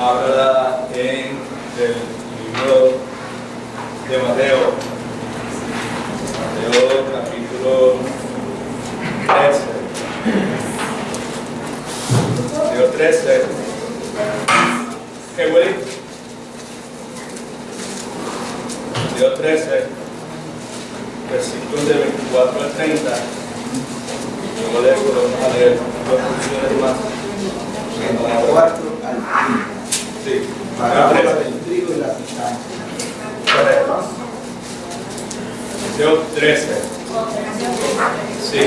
habla en el libro de Mateo. Mateo capítulo 13. Mateo 13. ¿Qué, Willy? Mateo 13, versículos de 24 al 30. Luego de eso vamos a leer dos porciones más. 24 al 30. Sí. Parábola del trigo y la cizaña. Correcto. Mateo 13. Sí,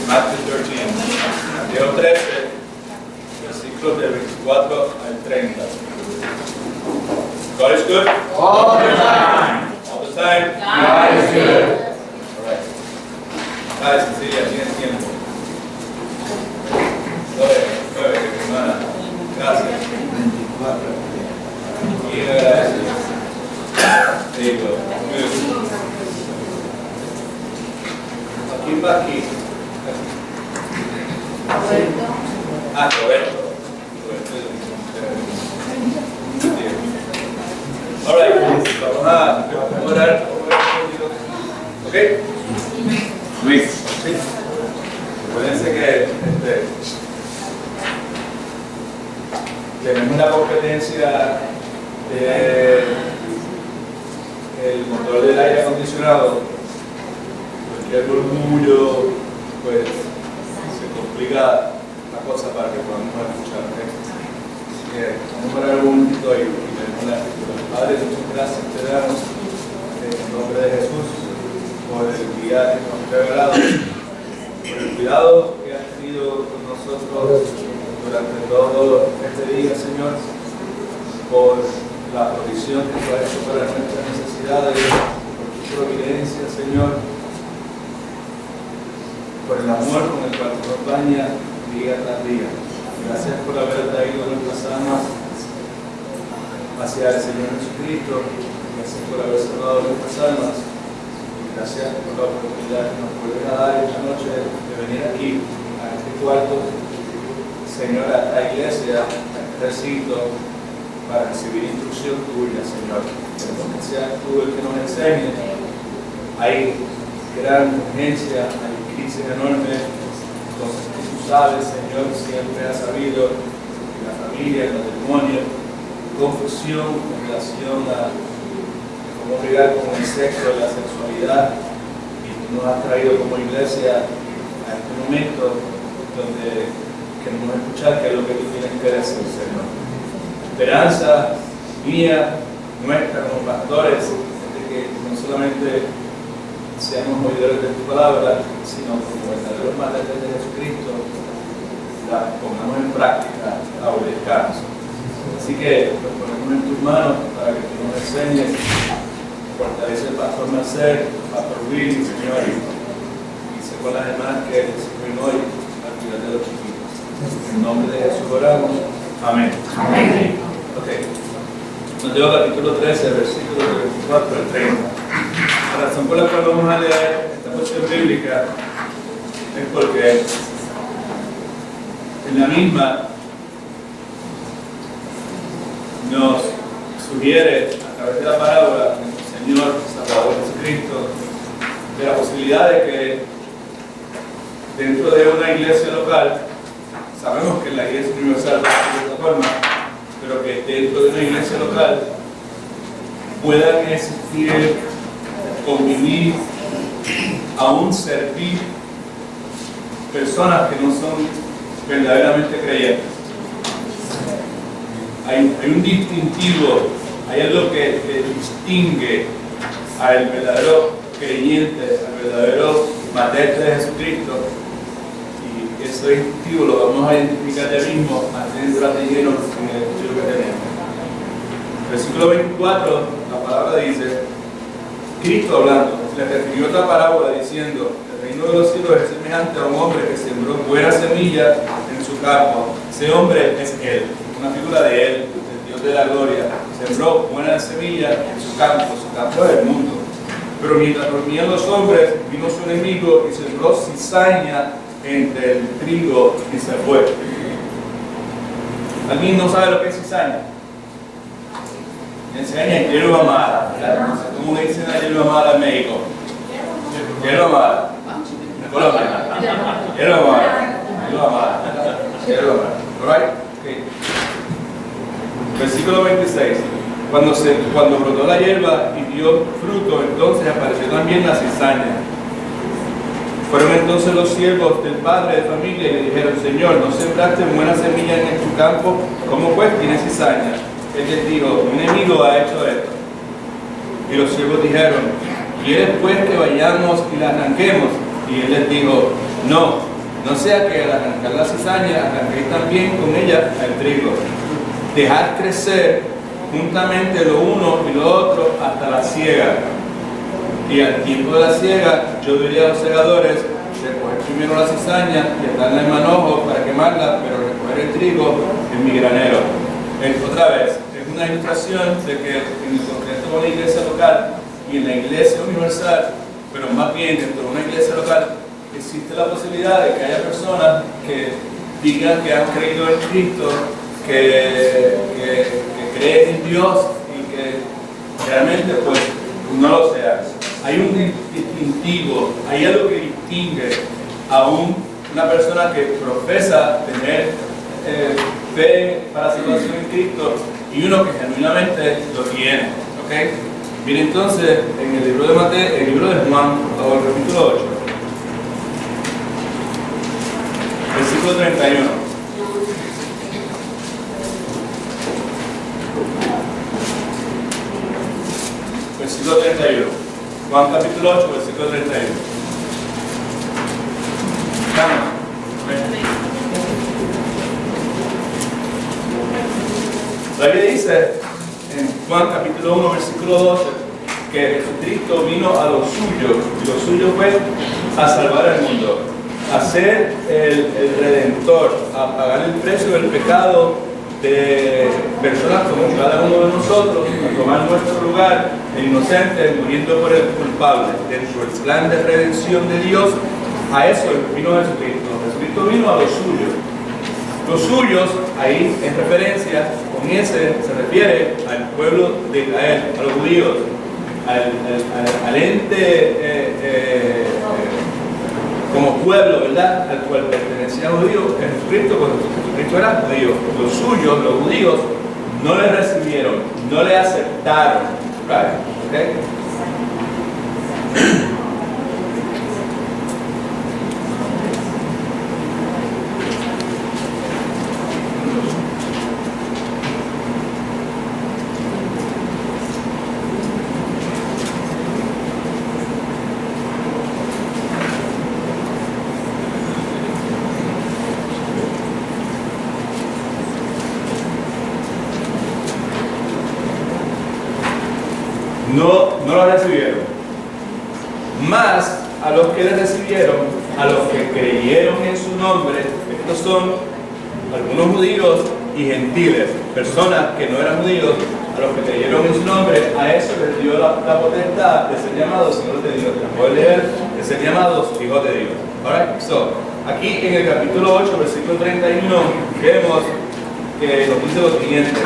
Matthew 13. Mateo 13, versículos de 24 al 30. God is good? All the time. All the time? God is good. All right. Dale, Cecilia, tienes tiempo. Nueve, hermana. Gracias. 24 al 30. Bien agradecido. There you go. Good. ¿Quién va aquí? Ah, Roberto. All right. Vamos a orar. ¿Ok? Luis. Sí. Acuérdense que tenemos la competencia de el motor del aire acondicionado. Cualquier murmullo, pues se complica la cosa para que podamos escuchar. Así que vamos a parar un momentito y leemos la escritura. Padre, muchas gracias te damos en nombre de Jesús por el día que nos has regalado, por el cuidado que has tenido con nosotros durante todo este día, Señor, por la provisión que tú has hecho para nuestras necesidades, por tu providencia, Señor, por el amor con el cual nos baña día tras día. Gracias por haber traído nuestras almas hacia el Señor Jesucristo. Gracias por haber salvado nuestras almas. Gracias por la oportunidad que nos vuelves a dar esta noche de venir aquí, a este cuarto, Señor, a esta iglesia, a este recinto, para recibir instrucción tuya, Señor. Queremos que seas tú el que nos enseñe. Hay gran urgencia, hay crisis enorme, cosas que tú sabes, Señor, siempre has sabido, en la familia, en el matrimonio, confusión en relación a cómo bregar con el sexo, la sexualidad, y tú nos has traído como iglesia a este momento donde queremos escuchar qué es lo que tú tienes que decir, Señor. Esperanza mía, nuestra como pastores, de que no solamente seamos oidores de tu palabra, sino como verdaderos maestros de Jesucristo, la pongamos en práctica, la obedezcamos. Así que nos ponemos en tus manos para que tú nos enseñes, fortalece el pastor Merced, el pastor Willy, Señor, y sé con las demás que sirven hoy al cuidar de los chiquitos. En nombre de Jesús oramos. Amén. Amén. Ok. Mateo capítulo 13, versículos de 24 al 30. La razón por la cual vamos a leer esta porción bíblica es porque en la misma nos sugiere a través de la parábola de nuestro Señor Salvador Jesucristo de la posibilidad de que dentro de una iglesia local, sabemos que la iglesia universal de esta forma, pero que dentro de una iglesia local puedan existir, convivir, aún servir personas que no son verdaderamente creyentes. Hay un distintivo, hay algo que distingue al verdadero creyente, al verdadero maestro de Jesucristo, y ese distintivo lo vamos a identificar ya mismo antes de entrar de lleno en el estudio que tenemos. Versículo 24, la palabra dice: Cristo hablando, le refirió otra parábola diciendo: el reino de los cielos es semejante a un hombre que sembró buena semilla en su campo. Ese hombre es Él, una figura de Él, del Dios de la gloria. Sembró buena semilla en su campo es el mundo. Pero mientras dormían los hombres, vino su enemigo y sembró cizaña entre el trigo y se fue. ¿Alguien no sabe lo que es cizaña? enseñan hierba mala, ¿verdad? ¿Cómo le dicen la hierba mala en México? Hierba mala. En Colombia. Hierba mala. Hierba mala. Hierba mala. Alright? Okay. Versículo 26. Cuando brotó la hierba y dio fruto, entonces apareció también la cizaña. Fueron entonces los siervos del padre de familia y le dijeron: Señor, ¿no sembraste buena semilla en tu campo? ¿Cómo pues tiene cizaña? Él les dijo: un enemigo ha hecho esto. Y los siervos dijeron: ¿quieres pues que vayamos y la arranquemos? Y él les dijo: no sea que al arrancar la cizaña arranquéis también con ella el trigo. Dejad crecer juntamente lo uno y lo otro hasta la siega. Y al tiempo de la siega, yo diría a los segadores: recoger primero la cizaña y atarla en manojo para quemarla, pero recoger el trigo en mi granero. Otra vez, es una ilustración de que en el contexto de una iglesia local y en la iglesia universal, pero más bien dentro de una iglesia local, existe la posibilidad de que haya personas que digan que han creído en Cristo, que creen en Dios y que realmente pues no lo sean. Hay un distintivo, hay algo que distingue a una persona que profesa tener fe para salvación en Cristo y uno que genuinamente lo tiene. ¿Okay? Bien, entonces, en el libro de Mateo, el libro de Juan, por favor, capítulo 8, versículo 31. Versículo 31. Juan capítulo 8, versículo 31. Vamos. La Biblia dice en Juan capítulo 1, versículo 12, que Jesucristo vino a los suyos, y lo suyo fue a salvar al mundo, a ser el redentor, a pagar el precio del pecado de personas como cada uno de nosotros, a tomar nuestro lugar de inocentes, muriendo por el culpable. Dentro del plan de redención de Dios, a eso vino Jesucristo. Jesucristo vino a los suyos. Los suyos, ahí en referencia, con ese se refiere al pueblo de Israel, a los judíos, al ente como pueblo, ¿verdad?, al cual pertenecía a los judíos. Jesucristo, cuando Jesucristo era judío, los suyos, los judíos, no le recibieron, no le aceptaron. Right? Okay? No lo recibieron. Más a los que le recibieron, a los que creyeron en su nombre, estos son algunos judíos y gentiles, personas que no eran judíos, a los que creyeron en su nombre, a eso les dio la potestad de ser llamados hijos de Dios. Pueden leer, de ser llamados hijos de Dios. Alright, so, aquí en el capítulo 8, versículo 31, vemos que nos dice lo siguiente.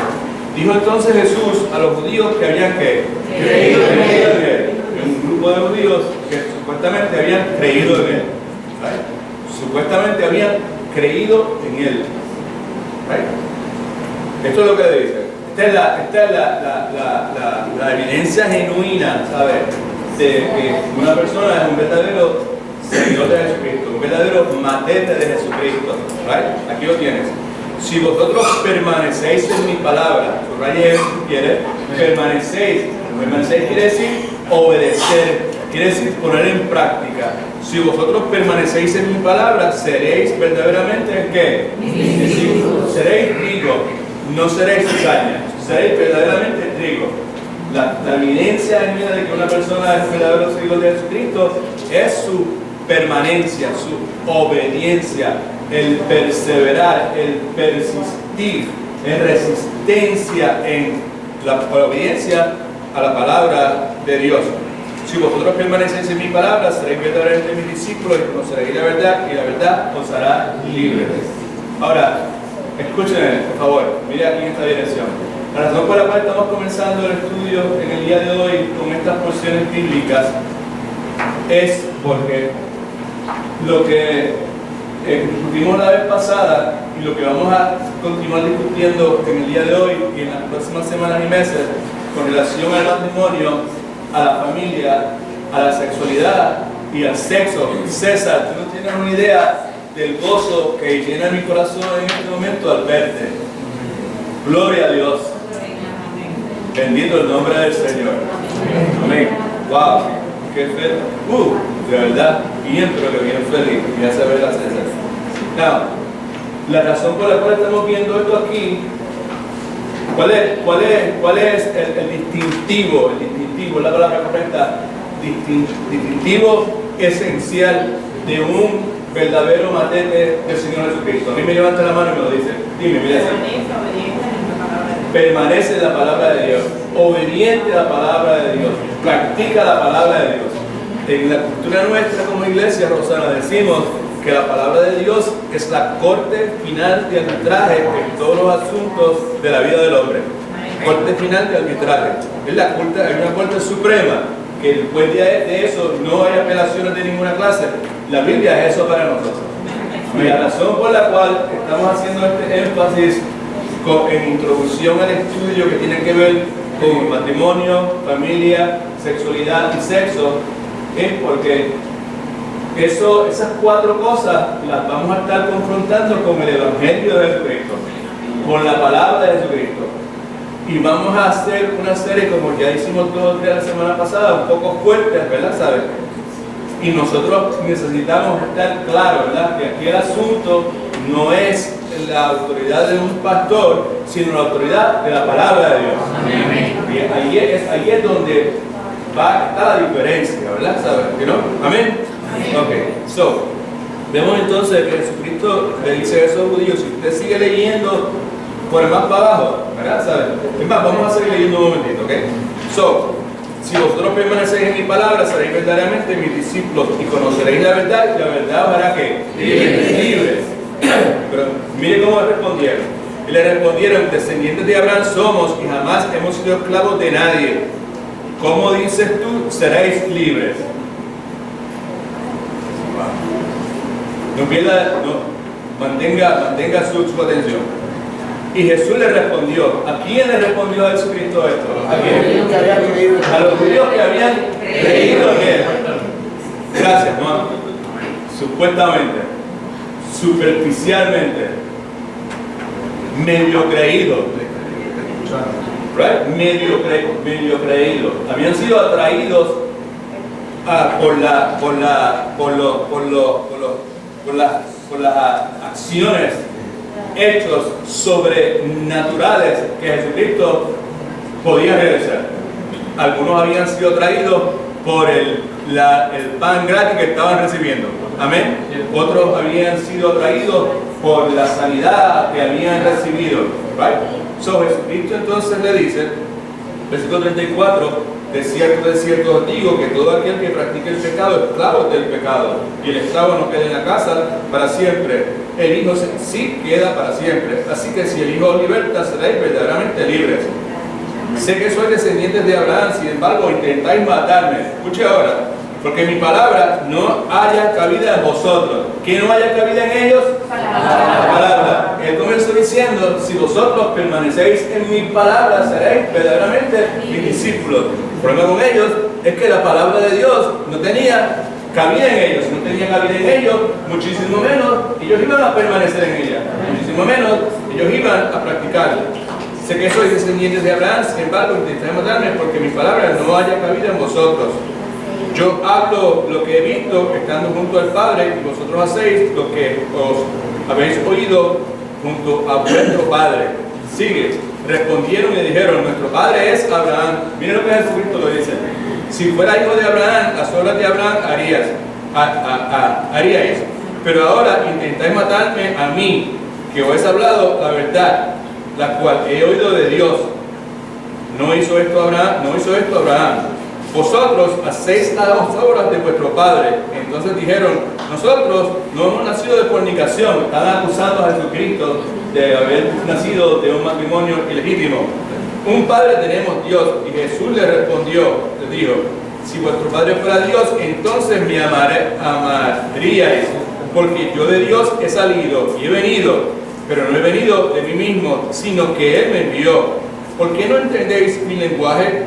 Dijo entonces Jesús a los judíos que habían creído en él. Un grupo de judíos que supuestamente habían creído en él. Right? Supuestamente habían creído en él. Right? Esto es lo que le dice. Esta es la evidencia genuina, ¿sabes?, de que una persona es un verdadero seguidor de Jesucristo, un verdadero matete de Jesucristo. Right? Aquí lo tienes. Si vosotros permanecéis en mi palabra, subraye eso si quieres, permanecéis quiere decir obedecer, quiere decir poner en práctica. Si vosotros permanecéis en mi palabra, seréis verdaderamente ¿qué? Seréis trigo, no seréis cizaña, seréis verdaderamente trigo. La evidencia en vida de que una persona es verdadero seguidor de Jesucristo es su permanencia, su obediencia, el perseverar, el persistir, en resistencia en la obediencia a la palabra de Dios. Si vosotros permanecéis en mi palabra, seréis verdaderamente mis discípulos y conoceréis la verdad, y la verdad os hará libres. Ahora, escúchenme, por favor, mire aquí en esta dirección. La razón por la cual estamos comenzando el estudio en el día de hoy con estas porciones bíblicas es porque lo que discutimos la vez pasada y lo que vamos a continuar discutiendo en el día de hoy y en las próximas semanas y meses con relación al matrimonio, a la familia, a la sexualidad y al sexo. César, tú no tienes una idea del gozo que llena mi corazón en este momento al verte. Gloria a Dios. Bendito el nombre del Señor. Amén. Wow, qué feliz. De verdad, bien, pero que bien feliz. Ya se ve la César. Now, la razón por la cual estamos viendo esto aquí, ¿cuál es el distintivo? El distintivo, la palabra correcta, distintivo esencial de un verdadero matete del Señor Jesucristo. A mí me levanta la mano y me lo dice. Dime, mira. Permanece en la palabra de Dios, obediente a la palabra de Dios, practica la palabra de Dios. En la cultura nuestra como iglesia, Rosana, decimos que la palabra de Dios es la corte final de arbitraje en todos los asuntos de la vida del hombre. Corte final de arbitraje. Es la corte, hay una corte suprema que después de eso no hay apelaciones de ninguna clase. La Biblia es eso para nosotros. Y la razón por la cual estamos haciendo este énfasis en introducción al estudio que tiene que ver con matrimonio, familia, sexualidad y sexo, es porque esas cuatro cosas las vamos a estar confrontando con el Evangelio de Jesucristo, con la palabra de Jesucristo. Y vamos a hacer una serie, como ya hicimos todos los días la semana pasada, un poco fuertes, ¿verdad? ¿Sabes? Y nosotros necesitamos estar claros, ¿verdad? Que aquí el asunto no es la autoridad de un pastor, sino la autoridad de la palabra de Dios. Amén. Y ahí es donde está la diferencia, ¿verdad? ¿Sabes? ¿No? Amén. Ok, so, vemos entonces que Jesucristo le dice a esos judíos, si usted sigue leyendo por más para abajo, ¿verdad? ¿Sabes? Es más, vamos a seguir leyendo un momentito, ¿ok? So, si vosotros permanecéis en mi palabra, seréis verdaderamente mis discípulos y conoceréis la verdad, y la verdad os hará que libres. Pero mire cómo respondieron. Y le respondieron, descendientes de Abraham somos y jamás hemos sido esclavos de nadie. ¿Cómo dices tú, seréis libres? Mantenga su atención. Y Jesús le respondió. ¿A quién le respondió a Jesucristo esto? ¿A quién? A los judíos que habían creído en él. Gracias, ¿no? Supuestamente, superficialmente, medio creído. Right? Medio creído. Habían sido atraídos por las acciones, hechos sobrenaturales que Jesucristo podía realizar. Algunos habían sido atraídos por el pan gratis que estaban recibiendo. Amén. Otros habían sido atraídos por la sanidad que habían recibido. Right? So, Jesucristo entonces le dice, versículo 34, de cierto os digo que todo aquel que practique el pecado es esclavo del pecado, y el esclavo no queda en la casa para siempre, el Hijo sí queda para siempre. Así que si el Hijo os liberta, seréis verdaderamente libres. Sé que sois descendientes de Abraham, sin embargo intentáis matarme. Escuche ahora, porque mi palabra no haya cabida en vosotros. ¿Que no haya cabida en ellos? La palabra. Él comenzó diciendo, si vosotros permanecéis en mi palabra, seréis verdaderamente mis discípulos. El problema con ellos es que la palabra de Dios no tenía cabida en ellos. No tenía cabida en ellos, muchísimo menos ellos iban a permanecer en ella. Muchísimo menos ellos iban a practicarla. Sé que sois descendientes de Abraham, sin embargo intentáis matarme porque mi palabra no haya cabida en vosotros. Yo hablo lo que he visto estando junto al Padre y vosotros hacéis lo que os habéis oído junto a vuestro Padre. Sigue. Respondieron y dijeron, nuestro Padre es Abraham. Miren lo que Jesucristo lo dice. Si fuera hijo de Abraham, las obras de Abraham haríais. Pero ahora intentáis matarme a mí, que os he hablado la verdad, la cual he oído de Dios. No hizo esto Abraham. Vosotros hacéis las obras de vuestro padre. Entonces dijeron, nosotros no hemos nacido de fornicación. Están acusando a Jesucristo de haber nacido de un matrimonio ilegítimo. un Padre tenemos, Dios. Y Jesús le respondió, le dijo, si vuestro Padre fuera Dios, entonces me amaríais, porque yo de Dios he salido y he venido, pero no he venido de mí mismo, sino que Él me envió. ¿Por qué no entendéis mi lenguaje?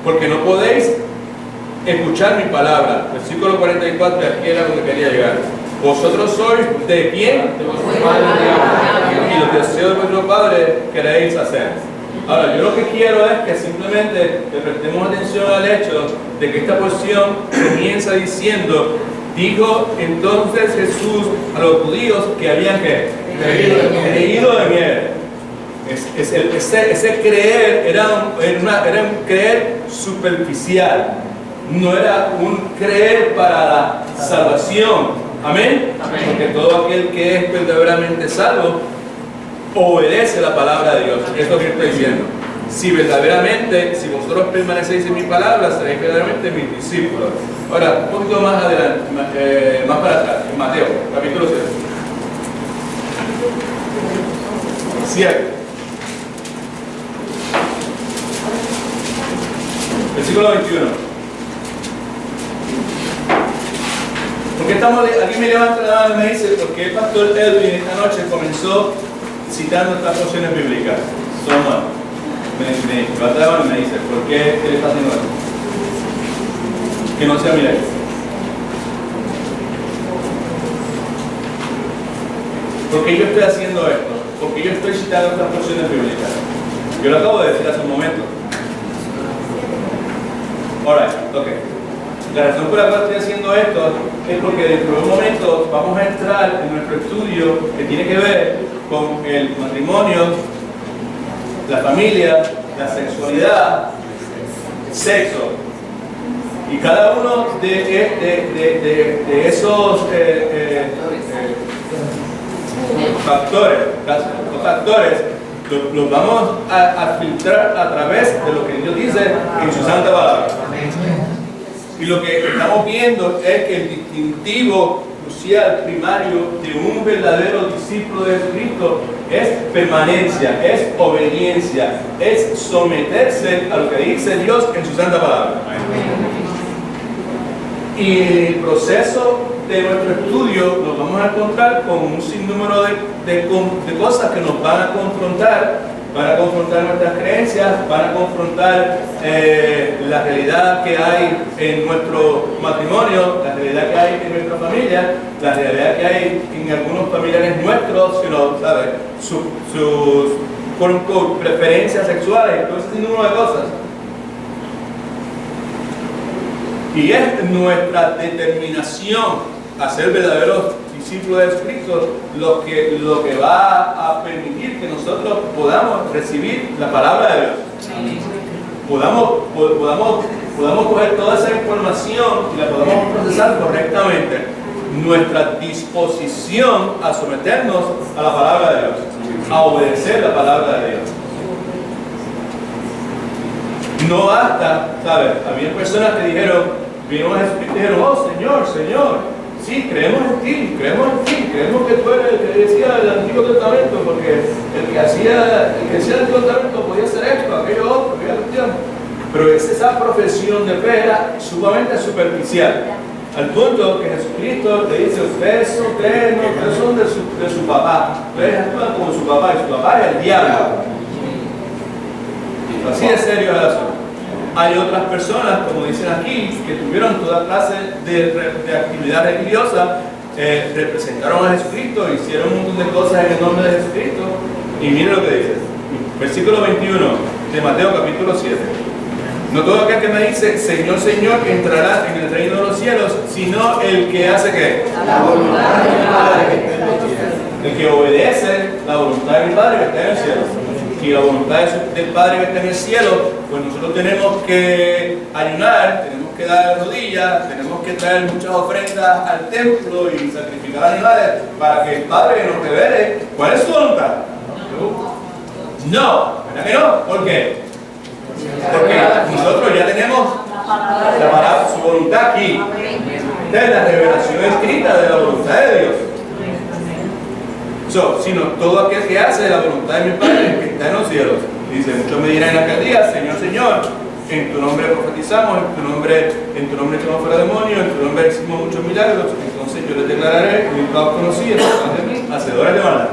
Porque no podéis escuchar mi palabra. Versículo 44, aquí era donde quería llegar. Vosotros sois de quién? De vuestro Padre y los deseos de vuestro Padre queréis hacer. Ahora, yo lo que quiero es que simplemente le prestemos atención al hecho de que esta porción comienza diciendo, dijo entonces Jesús a los judíos que habían creído en Él. Ese creer era un creer superficial, no era un creer para la salvación. Amén. Porque todo aquel que es verdaderamente salvo obedece la palabra de Dios. Es lo que estoy diciendo. Si verdaderamente, si vosotros permanecéis en mi palabra, seréis verdaderamente mis discípulos. Ahora, un poquito más adelante, más para atrás, en Mateo, capítulo 7. Versículo 21. Porque aquí me levanta la mano y me dice, porque el pastor Edwin esta noche comenzó citando estas porciones bíblicas. Me levanta la mano y me dice, ¿por qué él está haciendo esto? Que no sea milagro. ¿Por qué yo estoy haciendo esto? ¿Por qué yo estoy citando estas porciones bíblicas? Yo lo acabo de decir hace un momento. Alright, ok. La razón por la cual estoy haciendo esto es porque dentro de un momento vamos a entrar en nuestro estudio que tiene que ver con el matrimonio, la familia, la sexualidad, sexo. Y cada uno de esos factores los vamos a filtrar a través de lo que Dios dice en su santa palabra. Y lo que estamos viendo es que el distintivo crucial, primario de un verdadero discípulo de Cristo es permanencia, es obediencia, es someterse a lo que dice Dios en su santa palabra. Y en el proceso de nuestro estudio nos vamos a encontrar con un sinnúmero de cosas que nos van a confrontar nuestras creencias, van a confrontar la realidad que hay en nuestro matrimonio, la realidad que hay en nuestra familia, la realidad que hay en algunos familiares nuestros, ¿sabes? Sus preferencias sexuales y todo ese sinnúmero de cosas. Y es nuestra determinación a ser verdaderos discípulos de Jesucristo lo que va a permitir que nosotros podamos recibir la palabra de Dios. Podamos coger toda esa información y la podamos procesar correctamente. Nuestra disposición a someternos a la palabra de Dios, a obedecer la palabra de Dios. No basta, ¿sabes? Había personas que dijeron, vieron a Jesucristo y dijeron, oh Señor, Señor, sí, creemos en ti, creemos que tú eres el que decía el Antiguo Testamento, porque el que decía el Antiguo Testamento podía hacer esto, aquello otro, aquella cuestión. Pero esa profesión de fe era sumamente superficial, al punto que Jesucristo le dice, ustedes son de su papá, ustedes actúan como su papá, y su papá es el diablo. Así de serio es el asunto. Hay otras personas, como dicen aquí, que tuvieron toda clase de actividad religiosa, representaron a Jesucristo, hicieron un montón de cosas en el nombre de Jesucristo. Y miren lo que dice, versículo 21 de Mateo capítulo 7. No todo aquel que me dice, Señor, Señor, entrará en el reino de los cielos, sino el que hace ¿qué? La voluntad del Padre que está en el cielo. El que obedece la voluntad del Padre que está en el cielo. Y la voluntad del Padre que está en el cielo, pues nosotros tenemos que ayunar, tenemos que dar rodillas, tenemos que traer muchas ofrendas al templo y sacrificar animales para que el Padre nos revele cuál es su voluntad. No, ¿verdad que no? ¿Por qué? Porque nosotros ya tenemos la palabra, su voluntad aquí. Esta es la revelación escrita de la voluntad de Dios. Sino todo aquel que hace la voluntad de mi Padre que está en los cielos. Dice, muchos me dirán en aquel día, Señor, Señor, en tu nombre profetizamos, en tu nombre echamos fuera demonios, en tu nombre hicimos muchos milagros. Entonces yo les declararé, nunca os conocí, detrás de mí, hacedores de maldad.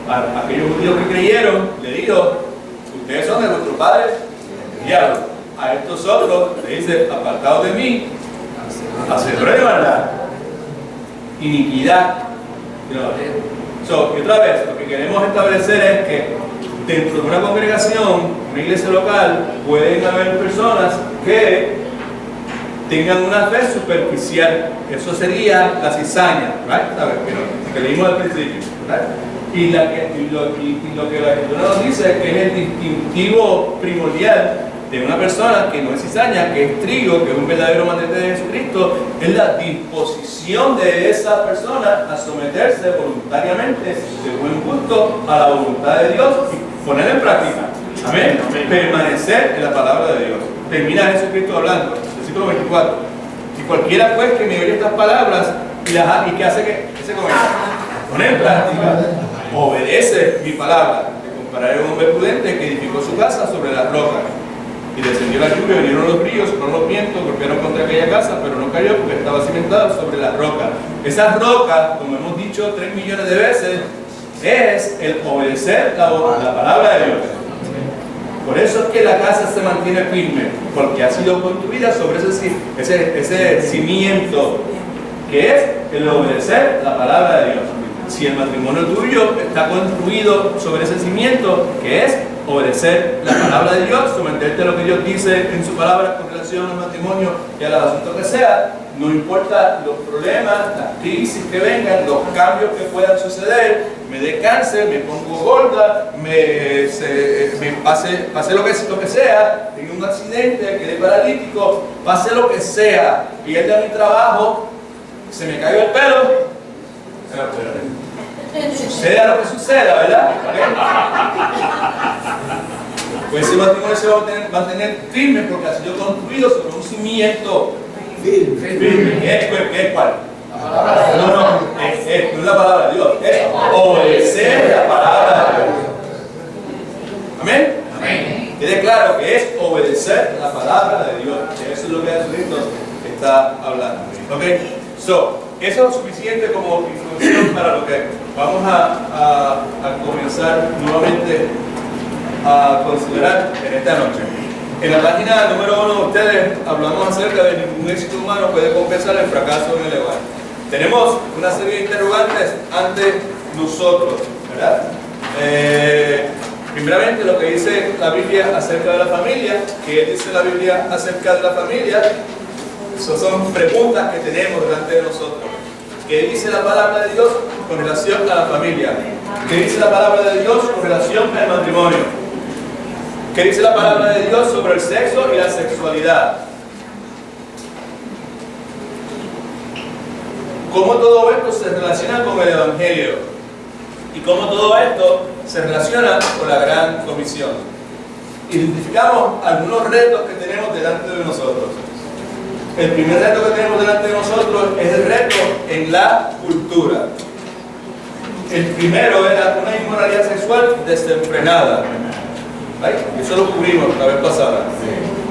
A aquellos judíos que creyeron, le dijo, ustedes son de vuestro padre diablo. A estos otros le dice, apartados de mí, hacedores de maldad, iniquidad. Y otra vez, lo que queremos establecer es que dentro de una congregación, una iglesia local, pueden haber personas que tengan una fe superficial. Eso sería la cizaña, ¿right? ¿Sabes? Que leímos al principio, ¿right? Y lo que la Escritura nos dice es que es el distintivo primordial de una persona que no es cizaña, que es trigo, que es un verdadero mantente de Jesucristo, es la disposición de esa persona a someterse voluntariamente, de buen gusto, a la voluntad de Dios y poner en práctica. Amén. Permanecer en la palabra de Dios. Termina Jesucristo hablando, versículo 24. Y cualquiera pues que me oye estas palabras y que hace que se pone en práctica, obedece mi palabra. Te compararé a un hombre prudente que edificó su casa sobre la roca. Y descendió la lluvia, vinieron los ríos, fueron los vientos, golpearon contra aquella casa, pero no cayó porque estaba cimentada sobre la roca. Esa roca, como hemos dicho 3 millones de veces, es el obedecer la palabra de Dios. Por eso es que la casa se mantiene firme, porque ha sido construida sobre ese cimiento, que es el obedecer la palabra de Dios. Si el matrimonio tuyo está construido sobre ese cimiento, que es obedecer la palabra de Dios, someterte a lo que Dios dice en su palabra con relación al matrimonio y a los asuntos que sea, no importa los problemas, las crisis que vengan, los cambios que puedan suceder, me dé cáncer, me pongo gorda, pase lo que sea, tenga un accidente, quede paralítico, pase lo que sea, pierda mi trabajo, se me caiga el pelo, suceda lo que suceda, ¿verdad? Pues ese matrimonio se va a mantener firme porque ha sido construido sobre un cimiento firme. ¿Qué es cuál? No es la palabra de Dios, es obedecer la palabra de Dios. ¿Amén? Amén. Quede claro que es obedecer la palabra de Dios. Eso es lo que Jesucristo está hablando. ¿Ok? Eso es suficiente como introducción para lo que vamos a comenzar nuevamente a considerar en esta noche. En la página número 1 de ustedes hablamos acerca de ningún éxito humano puede compensar el fracaso en el hogar. Tenemos una serie de interrogantes ante nosotros, ¿verdad? Primeramente lo que dice la Biblia acerca de la familia. ¿Qué dice la Biblia acerca de la familia? Esas son preguntas que tenemos delante de nosotros. ¿Qué dice la palabra de Dios con relación a la familia? ¿Qué dice la palabra de Dios con relación al matrimonio? ¿Qué dice la palabra de Dios sobre el sexo y la sexualidad? ¿Cómo todo esto se relaciona con el Evangelio? ¿Y cómo todo esto se relaciona con la Gran Comisión? Identificamos algunos retos que tenemos delante de nosotros. El primer reto que tenemos delante de nosotros es el reto en la cultura. El primero era una inmoralidad sexual desenfrenada. Eso lo cubrimos la vez pasada.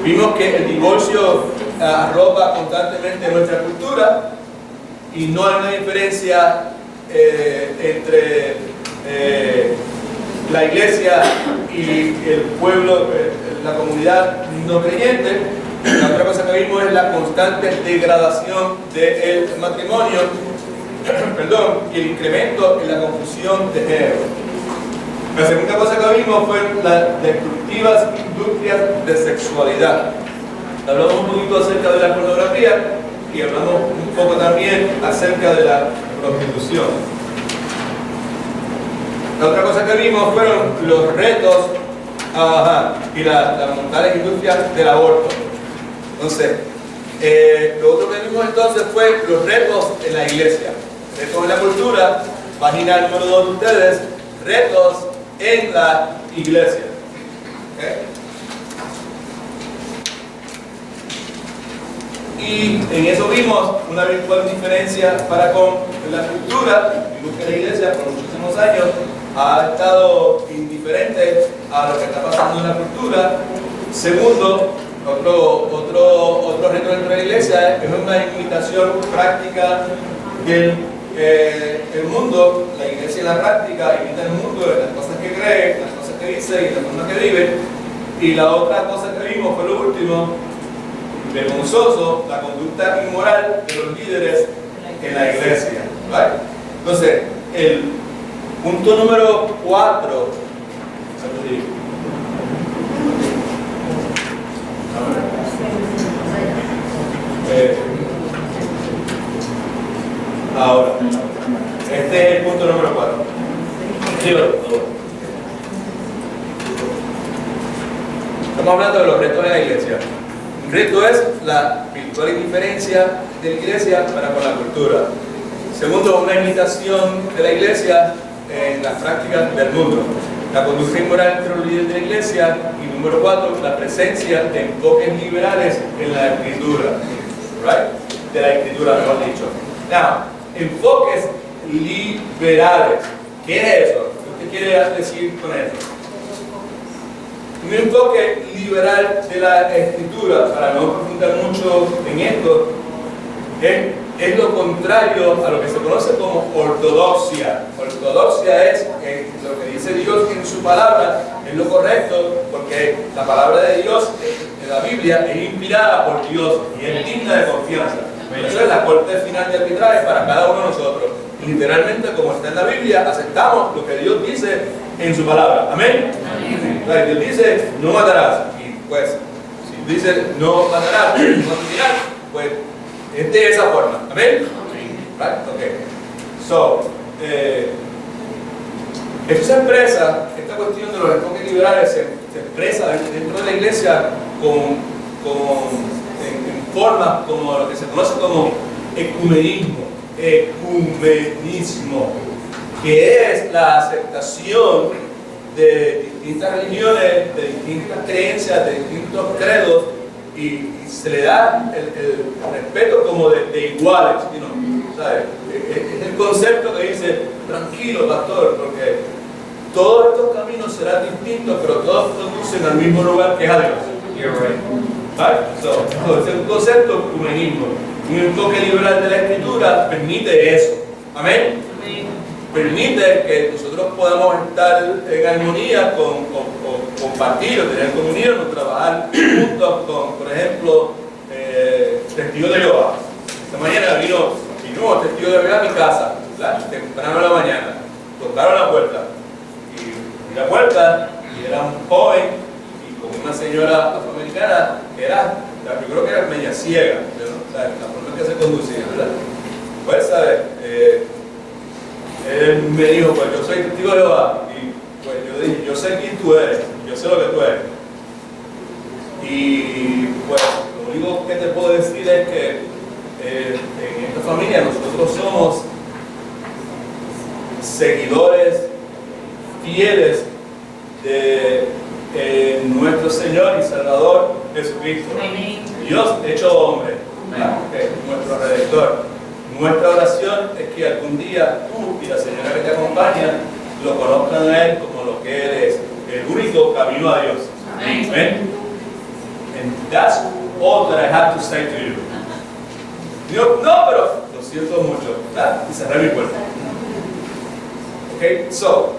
Vimos que el divorcio arropa constantemente nuestra cultura y no hay una diferencia entre la iglesia y el pueblo, la comunidad no creyente. La otra cosa que vimos es la constante degradación del matrimonio, y el incremento en la confusión de género. La segunda cosa que vimos fue las destructivas industrias de sexualidad. Hablamos un poquito acerca de la pornografía y hablamos un poco también acerca de la prostitución. La otra cosa que vimos fueron los retos y las mortales industrias del aborto. Entonces, lo otro que vimos entonces fue los retos en la iglesia, retos en la cultura, página número 2 de ustedes, retos en la iglesia. ¿Okay? Y en eso vimos una virtual diferencia para con la cultura. Vimos que la iglesia por muchísimos años ha estado indiferente a lo que está pasando en la cultura. Segundo, otro reto dentro de la iglesia es una imitación práctica del el mundo. La iglesia en la práctica imita el mundo de las cosas que cree, las cosas que dice y la forma que vive. Y la otra cosa que vimos fue lo último, vergonzoso, la conducta inmoral de los líderes en la iglesia. ¿Vale? Entonces, el punto número 4. Ahora, este es el punto número 4. Sí, por favor. Estamos hablando de los retos de la iglesia. Un reto es la virtual indiferencia de la iglesia para con la cultura. Segundo, una imitación de la iglesia en las prácticas del mundo. La conducta inmoral entre los líderes de la iglesia. Y número 4, la presencia de enfoques liberales en la escritura. Right? De la escritura, mejor dicho. Now, enfoques liberales. ¿Qué es eso? ¿Qué quiere decir con eso? Un enfoque liberal de la escritura, para no profundizar mucho en esto, es lo contrario a lo que se conoce como ortodoxia. Ortodoxia es lo que dice Dios en su palabra, es lo correcto, porque la palabra de Dios en la Biblia es inspirada por Dios y es digna de confianza. Eso es la corte final de arbitraje para cada uno de nosotros. Literalmente, como está en la Biblia, aceptamos lo que Dios dice en su palabra. Amén. Dios dice, no matarás. Y pues, si dice, no matarás, no asesinarás, pues es de esa forma. Amén. Right? Okay. So, esto se expresa, esta cuestión de los enfoques liberales se expresa dentro de la iglesia en formas como lo que se conoce como ecumenismo, que es la aceptación de distintas religiones, de distintas creencias, de distintos credos, y se le da el respeto como de iguales, ¿sabes? Es el concepto que dice, tranquilo pastor, porque todos estos caminos serán distintos, pero todos conducen al mismo lugar que es a Dios. ¿Vale? Es un concepto de ecumenismo. Un enfoque liberal de la escritura permite eso. Amén. Permite que nosotros podamos estar en armonía con compartir o tener comunión o trabajar juntos con, por ejemplo, testigos de Jehová. Esta mañana vino testigos de Jehová a mi casa, temprano en la mañana, tocaron la puerta y la puerta y era un joven y con una señora afroamericana que era, yo creo que era media ciega, ¿no? La forma en que se conducía, ¿verdad? Pues, ¿sabes? Él me dijo, pues yo soy testigo de Jehová, y pues yo dije, yo sé quién tú eres, yo sé lo que tú eres. Y pues lo único que te puedo decir es que en esta familia nosotros somos seguidores fieles de nuestro Señor y Salvador Jesucristo. Dios hecho hombre, nuestro Redentor. Nuestra oración es que algún día tú y la señora que te acompaña lo conozcan a Él como lo que Él es, el único camino a Dios. Amén. And that's all that I have to say to you. Dios, no, pero lo siento mucho, ¿verdad? Y cerré mi puerta. Okay, so,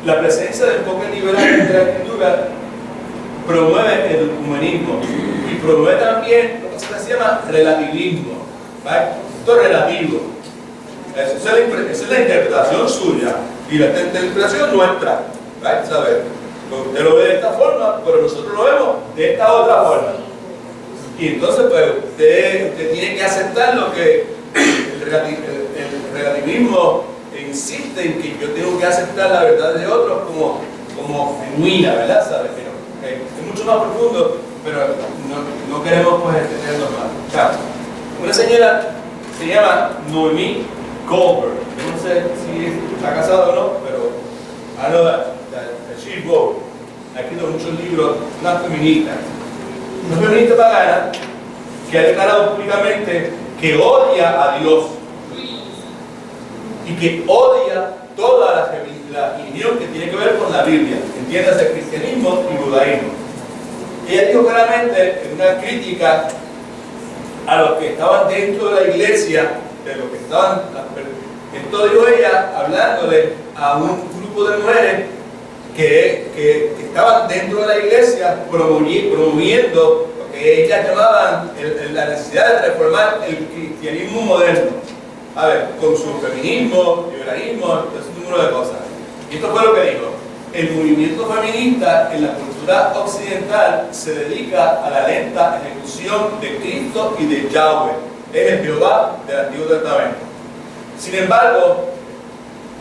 la presencia del enfoque liberal de la escritura promueve el humanismo y promueve también lo que se llama relativismo. ¿Right? Esto es relativo. Esa es la interpretación suya y la interpretación nuestra. ¿Right? ¿Sabes? Usted lo ve de esta forma, pero nosotros lo vemos de esta otra forma. Y entonces, pues, usted tiene que aceptar lo que el relativismo insiste en que yo tengo que aceptar la verdad de otros como genuina, ¿verdad? ¿Sabes? Okay. Es mucho más profundo, pero no queremos pues entenderlo más. Claro. Una señora se llama Noemí Goldberg. Yo no sé si está casada o no, pero I know that she's both. Ha escrito muchos libros, una feminista pagana que ha declarado públicamente que odia a Dios y que odia todas las la religión que tiene que ver con la Biblia, entiéndase cristianismo y judaísmo. Ella dijo claramente en una crítica a los que estaban dentro de la iglesia, de los que estaban, esto dijo ella hablándole a un grupo de mujeres que estaban dentro de la iglesia promoviendo lo que ellas llamaban la necesidad de reformar el cristianismo moderno. A ver, con su feminismo, liberalismo, un número de cosas. Y esto fue lo que dijo. El movimiento feminista en la cultura occidental se dedica a la lenta ejecución de Cristo y de Yahweh. Es el Jehová del Antiguo Testamento. Sin embargo,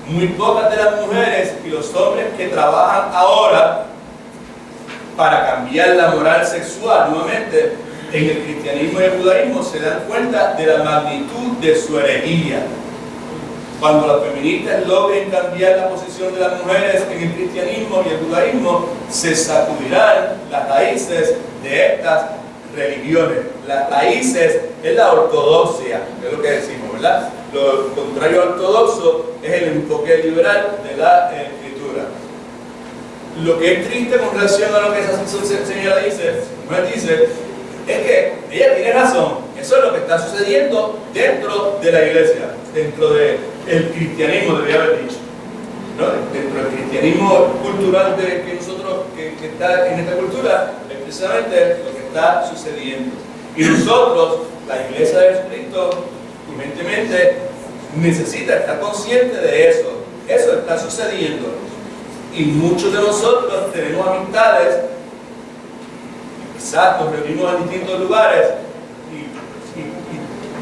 muy pocas de las mujeres y los hombres que trabajan ahora para cambiar la moral sexual nuevamente en el cristianismo y el judaísmo se dan cuenta de la magnitud de su herejía. Cuando las feministas logren cambiar la posición de las mujeres en el cristianismo y el judaísmo, se sacudirán las raíces de estas religiones. Las raíces es la ortodoxia, es lo que decimos, ¿verdad? Lo contrario al ortodoxo es el enfoque liberal de la escritura. Lo que es triste con relación a lo que esa señora dice, es que ella tiene razón. Eso es lo que está sucediendo dentro de la iglesia, dentro del cristianismo, debería haber dicho, ¿no? Dentro del cristianismo cultural que nosotros, que está en esta cultura, es precisamente lo que está sucediendo. Y nosotros, la iglesia de Jesucristo, evidentemente, necesita estar consciente de eso. Eso está sucediendo. Y muchos de nosotros tenemos amistades, quizás nos reunimos en distintos lugares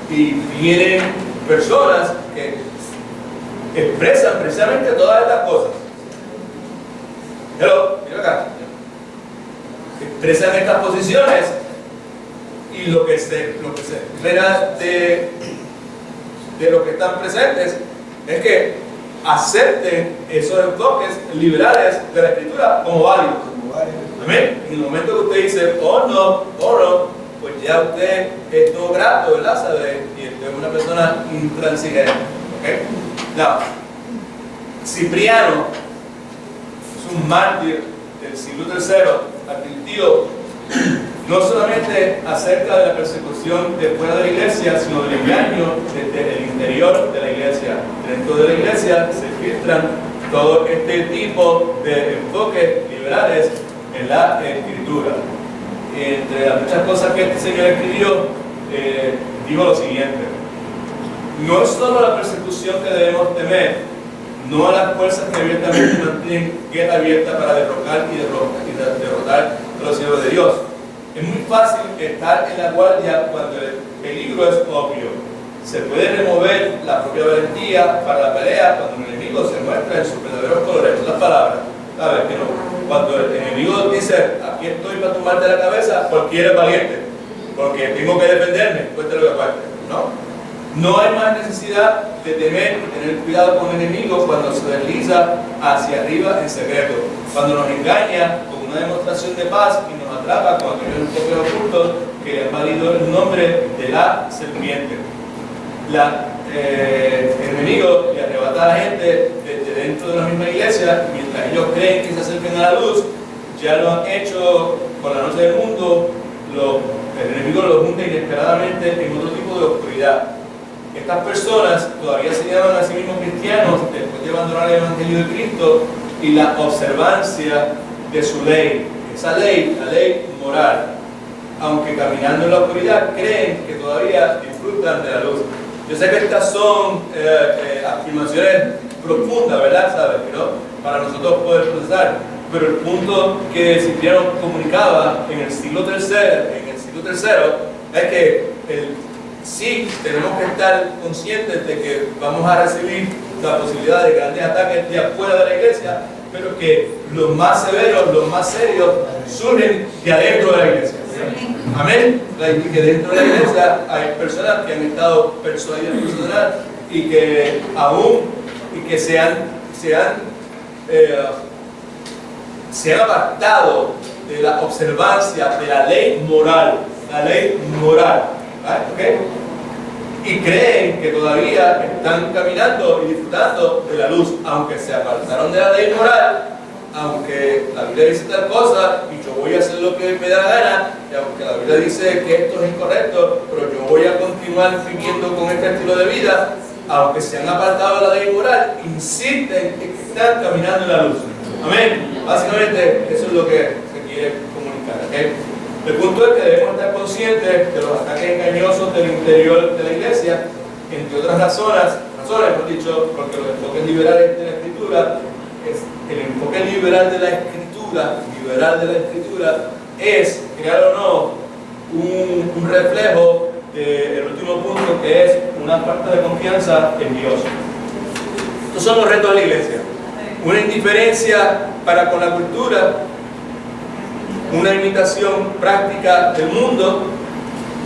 y vienen personas que expresan precisamente todas estas cosas. Hello, mira acá. Expresan estas posiciones y lo que se espera de los que están presentes es que acepten esos enfoques liberales de la escritura como válidos. Amén. En el momento que usted dice, oh no, pues ya usted es todo grato, ¿verdad? ¿Sabe? Y usted es una persona intransigente. ¿Okay? Now, Cipriano es un mártir del siglo III, advirtió no solamente acerca de la persecución de fuera de la iglesia, sino del engaño desde el interior de la iglesia. Dentro de la iglesia se filtran todo este tipo de enfoques liberales en la escritura. Entre las muchas cosas que este señor escribió, digo lo siguiente: no es solo la persecución que debemos temer, no a las fuerzas que abiertamente mantienen guerra abierta para derrocar y derrotar a los siervos de Dios. Es muy fácil estar en la guardia cuando el peligro es obvio. Se puede remover la propia valentía para la pelea cuando el enemigo se muestra en sus verdaderos colores. Las palabras, ¿sabes? Que no, cuando el enemigo dice, aquí estoy para tumbarte la cabeza, cualquiera es valiente, porque tengo que defenderme, cueste lo que cueste, ¿no? No hay más necesidad de temer y tener cuidado con el enemigo cuando se desliza hacia arriba en secreto, cuando nos engaña con una demostración de paz y nos atrapa con aquellos enfoques ocultos que le han valido el nombre de la serpiente. El enemigo le arrebata a la gente desde dentro de la misma iglesia, y mientras ellos creen que se acerquen a la luz, ya lo han hecho con la noche del mundo. El enemigo los hunde inesperadamente en otro tipo de oscuridad. Estas personas todavía se llaman a sí mismos cristianos después de abandonar el Evangelio de Cristo y la observancia de su ley. Esa ley, la ley moral, aunque caminando en la oscuridad, creen que todavía disfrutan de la luz. Yo sé que estas son afirmaciones profundas, ¿verdad? ¿Sabes? ¿No? Para nosotros poder procesar. Pero el punto que Cipriano comunicaba en el siglo III es que sí tenemos que estar conscientes de que vamos a recibir la posibilidad de grandes ataques de afuera de la iglesia, pero que los más severos, los más serios, surgen de adentro de la iglesia. Amén. Y que dentro de la iglesia hay personas que han estado persuadidas y que aún se han apartado de la observancia de la ley moral. La ley moral. ¿Okay? y creen que todavía están caminando y disfrutando de la luz, aunque se apartaron de la ley moral, aunque la Biblia dice tal cosa y yo voy a hacer lo que me da la gana, y aunque la Biblia dice que esto es incorrecto, pero yo voy a continuar viviendo con este estilo de vida, aunque se han apartado de la ley moral, insisten en que están caminando en la luz. Amén. Básicamente eso es lo que se quiere comunicar. ¿Okay? El punto es que debemos estar conscientes de los ataques engañosos del interior de la iglesia, entre otras razones, hemos dicho, porque los enfoques liberales de la Escritura, el enfoque liberal de la Escritura es, crear o no, un reflejo del último punto, que es una falta de confianza en Dios. Estos son los retos de la iglesia: una indiferencia para con la cultura, una imitación práctica del mundo,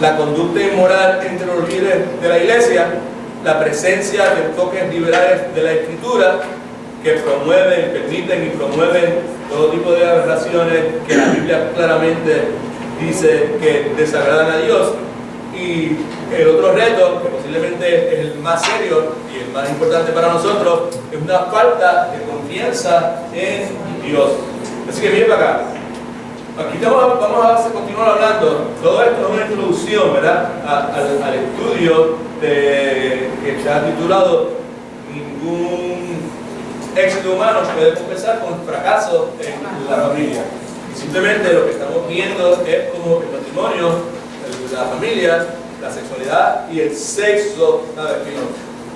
la conducta inmoral entre los líderes de la iglesia, la presencia de enfoques liberales de la Escritura que promueven, permiten y promueven todo tipo de aberraciones que la Biblia claramente dice que desagradan a Dios. Y el otro reto, que posiblemente es el más serio y el más importante para nosotros, es una falta de confianza en Dios. Así que miren para acá. Aquí vamos a continuar hablando. Todo esto es una introducción, ¿verdad?, al estudio que se ha titulado Ningún éxito humano puede compensar con fracaso en la familia. Y simplemente lo que estamos viendo es como el matrimonio, la familia, la sexualidad y el sexo, ¿sabes?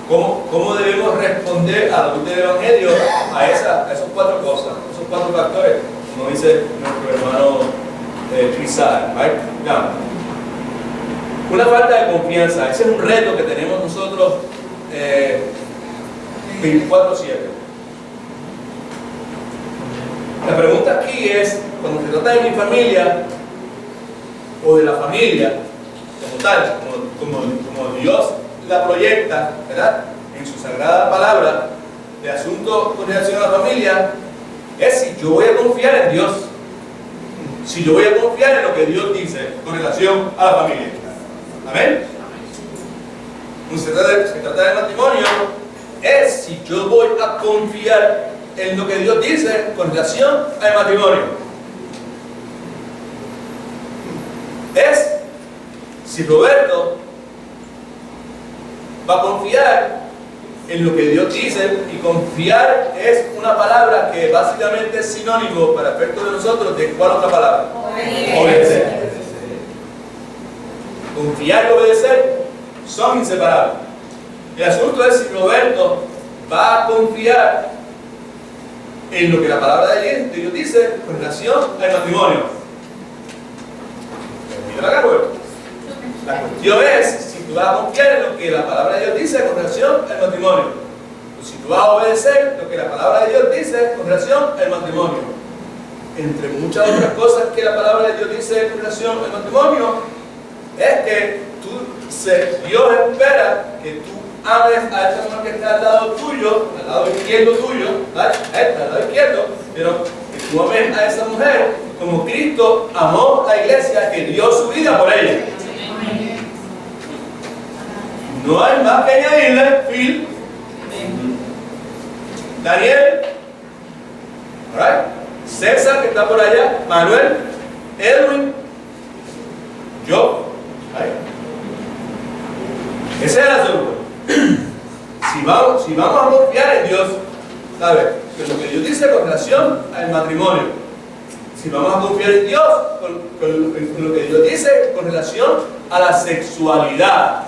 ¿Cómo debemos responder a la luz del Evangelio a esas cuatro cosas, esos cuatro factores, como dice nuestro hermano Trizar, right? Now, una falta de confianza, ese es un reto que tenemos nosotros 24/7. La pregunta aquí es, cuando se trata de mi familia o de la familia como tal, como Dios la proyecta, ¿verdad?, en su sagrada palabra, de asunto con relación a la familia, es si yo voy a confiar en Dios, si yo voy a confiar en lo que Dios dice con relación a la familia. Amén. Se trata de matrimonio, es si yo voy a confiar en lo que Dios dice con relación al matrimonio. Es si Roberto va a confiar en lo que Dios dice, y confiar es una palabra que básicamente es sinónimo para efectos de nosotros de ¿cuál otra palabra? Obedecer. Confiar y obedecer son inseparables. El asunto es si Roberto va a confiar en lo que la palabra de Dios dice con relación al matrimonio. La cuestión es si tú vas a confiar en lo que la palabra de Dios dice con relación al matrimonio, o si tú vas a obedecer lo que la palabra de Dios dice con relación al matrimonio. Entre muchas otras cosas que la palabra de Dios dice con relación al matrimonio, es que Dios espera que tú ames a esa mujer que está al lado tuyo, al lado izquierdo tuyo, ¿vale? Al lado izquierdo, pero que tú ames a esa mujer como Cristo amó a la iglesia, que dio su vida por ella. No hay más que añadirle. Phil, Daniel, right? César, que está por allá, Manuel, Edwin, yo. Right? Ese es el asunto. Si vamos a confiar en Dios, ¿sabes? Que lo que Dios dice con relación al matrimonio, si vamos a confiar en Dios con lo que Dios dice con relación a la sexualidad,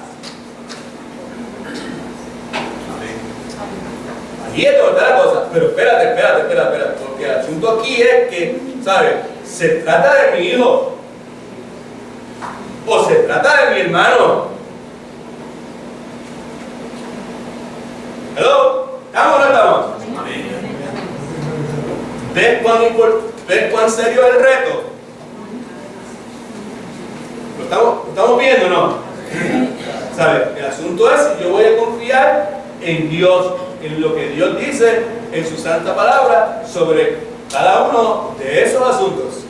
ahí es donde está la cosa. Pero espérate, porque el asunto aquí es que, ¿sabes? ¿Se trata de mi hijo o se trata de mi hermano? ¿Hello? ¿Estamos o no estamos? ¿Ves cuán serio es el reto? ¿Lo estamos viendo o no? ¿Sabes? El asunto es si yo voy a confiar en Dios, en lo que Dios dice en su santa palabra sobre cada uno de esos asuntos.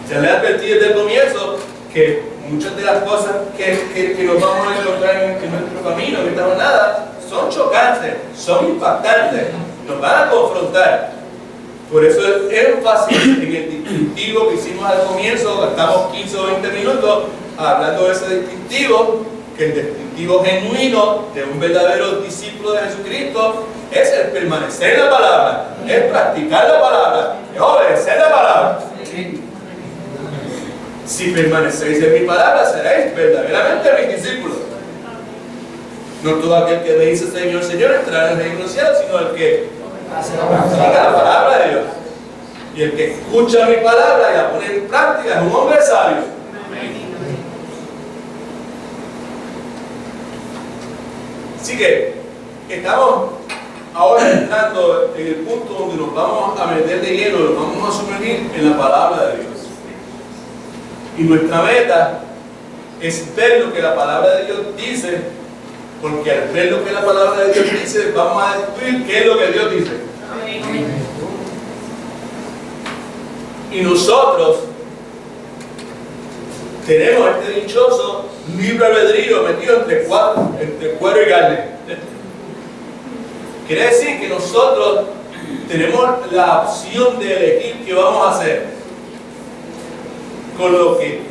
Ya le advertí desde el comienzo que muchas de las cosas que nos vamos a encontrar en nuestro camino, en esta jornada, son chocantes, son impactantes, nos van a confrontar. Por eso el énfasis en el distintivo que hicimos al comienzo, gastamos 15 o 20 minutos hablando de ese distintivo, que el distintivo genuino de un verdadero discípulo de Jesucristo es el permanecer en la palabra, es practicar la palabra, es obedecer la palabra. Si permanecéis en mi palabra, seréis verdaderamente mis discípulos. No todo aquel que me dice Señor, Señor, entrará en el reino de los cielos, sino el que siga la palabra de Dios. Y el que escucha mi palabra y la pone en práctica es un hombre sabio. Así que estamos ahora entrando en el punto donde nos vamos a meter de lleno, nos vamos a sumergir en la palabra de Dios. Y nuestra meta es ver lo que la palabra de Dios dice, porque al ver lo que la palabra de Dios dice, vamos a descubrir qué es lo que Dios dice. Y nosotros tenemos este dichoso libre albedrío metido entre cuero y carne. Quiere decir que nosotros tenemos la opción de elegir qué vamos a hacer con lo que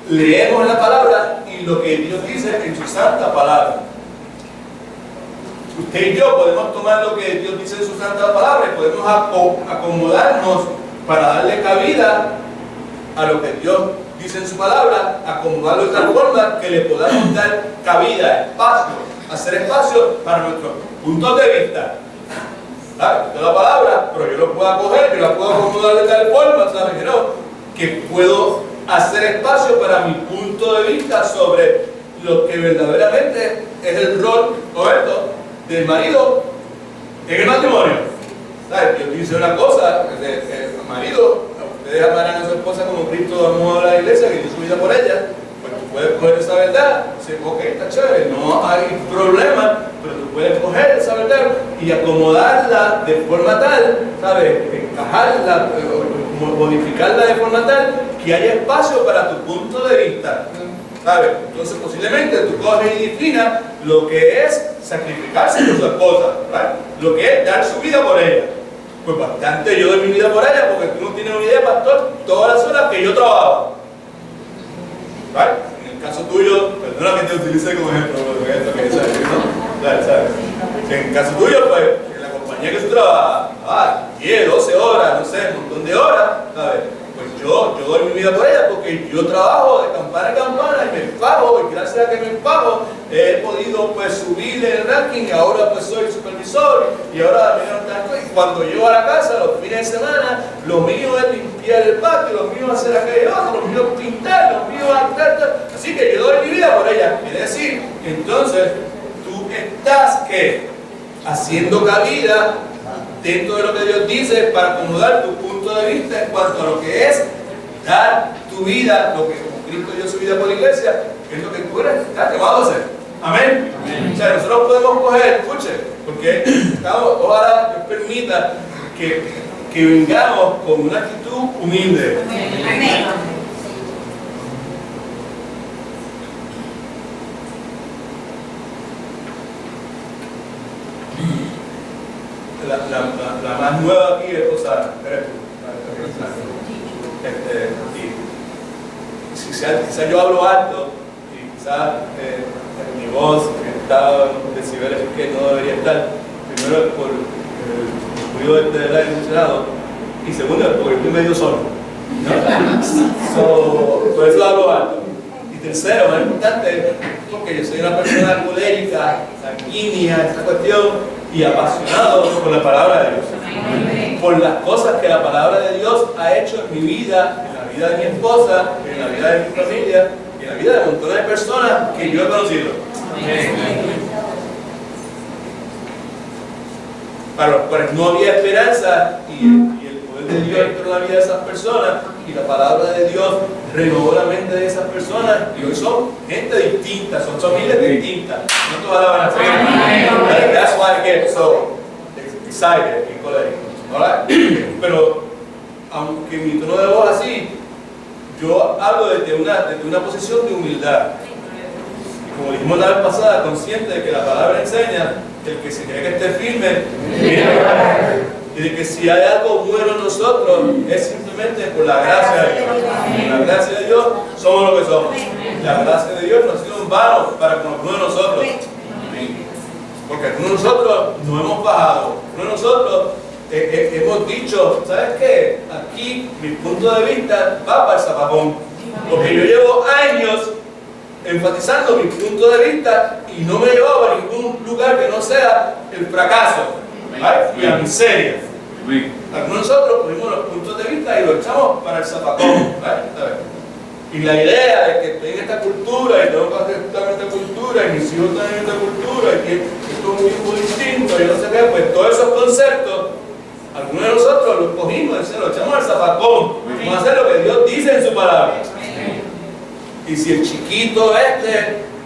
leemos en la palabra y lo que Dios dice en su santa palabra. Usted y yo podemos tomar lo que Dios dice en su santa palabra y podemos acomodarnos para darle cabida a lo que Dios dice en su palabra, acomodarlo de tal forma que le podamos dar cabida, espacio, hacer espacio para nuestros puntos de vista. ¿Sabes? Esta es la palabra, pero yo lo puedo coger, yo la puedo acomodar de tal forma, ¿sabes? Que puedo hacer espacio para mi punto de vista sobre lo que verdaderamente es el rol correcto del marido en el matrimonio. ¿Sabes? Dios dice una cosa, el marido, ustedes amarán a su esposa como Cristo amó a la iglesia, que dio su vida por ella. Pues tú puedes coger esa verdad, decir, ok, está chévere, no hay problema, pero tú puedes coger esa verdad y acomodarla de forma tal, ¿sabes? Encajarla, modificarla de forma tal que haya espacio para tu punto de vista, ¿sabes? Entonces posiblemente tú coges y definas lo que es sacrificarse por su esposa, ¿verdad? Lo que es dar su vida por ella. Pues bastante yo doy mi vida por ella, porque tú no tienes una idea, pastor, todas las horas que yo trabajo, ¿verdad? En el caso tuyo, perdona que te utilice como ejemplo, porque esto que sabes, ¿no? ¿Sabes? En el caso tuyo, pues, en la compañía que tú trabajas, 10, 12 horas, no sé, un montón de horas, ¿sabes? Pues yo doy mi vida por ella porque yo trabajo de campana a campana y me pago, y gracias a que me pago he podido pues subir en el ranking y ahora pues soy supervisor y ahora y cuando llego a la casa los fines de semana lo mío es limpiar el patio, lo mío es hacer aquello otro, lo mío es pintar, lo mío es así que yo doy mi vida por ella. Quiere decir, entonces tú estás ¿qué? Haciendo cabida dentro de lo que Dios dice para acomodar tu punto de vista en cuanto a lo que es dar tu vida, lo que como Cristo dio su vida por la iglesia, es lo que tú estás llamado a hacer. Amén. Amén. O sea, nosotros podemos coger, escuche, porque ojalá Dios permita que vengamos con una actitud humilde. Amén. La más nueva aquí es Rosana. Quizás yo hablo alto y quizás mi voz está en decibeles que no debería estar. Primero es por el ruido del aire acondicionado y segundo es porque estoy medio solo, ¿no? Por eso hablo alto. Y tercero, más importante, porque yo soy una persona colérica, sanguínea, esta cuestión, y apasionado por la palabra de Dios, por las cosas que la palabra de Dios ha hecho en mi vida, en la vida de mi esposa, en la vida de mi familia y en la vida de montones de personas que yo he conocido. Para los cuales no había esperanza y el poder de Dios entró en la vida de esas personas y la palabra de Dios renovó la mente de esas personas y hoy son gente distinta, son familias distintas. No todas la van a hacer. That's why I get so excited y colérico. Pero aunque mi tono de voz así, yo hablo desde una posición de humildad. Y como dijimos la vez pasada, consciente de que la palabra enseña que el que se cree que esté firme, y de que si hay algo bueno en nosotros, es simplemente por la gracia de Dios. Por la gracia de Dios somos lo que somos. La gracia de Dios no ha sido en vano para con algunos de nosotros. Porque algunos de nosotros nos hemos bajado. Algunos de nosotros hemos dicho, ¿sabes qué? Aquí mi punto de vista va para el zapacón. Porque yo llevo años enfatizando mi punto de vista y no me he llevado a ningún lugar que no sea el fracaso, ¿vale? Y la miseria. Algunos de nosotros ponemos los puntos de vista y los echamos para el zapacón, ¿vale? Y la idea de que estoy en esta cultura y tengo que aceptar esta cultura y mis hijos están en esta cultura y que esto es un tipo distinto y no sé qué, pues todos esos conceptos, algunos de nosotros los cogimos y los echamos al zapacón. Vamos a hacer lo que Dios dice en su palabra. Y si el chiquito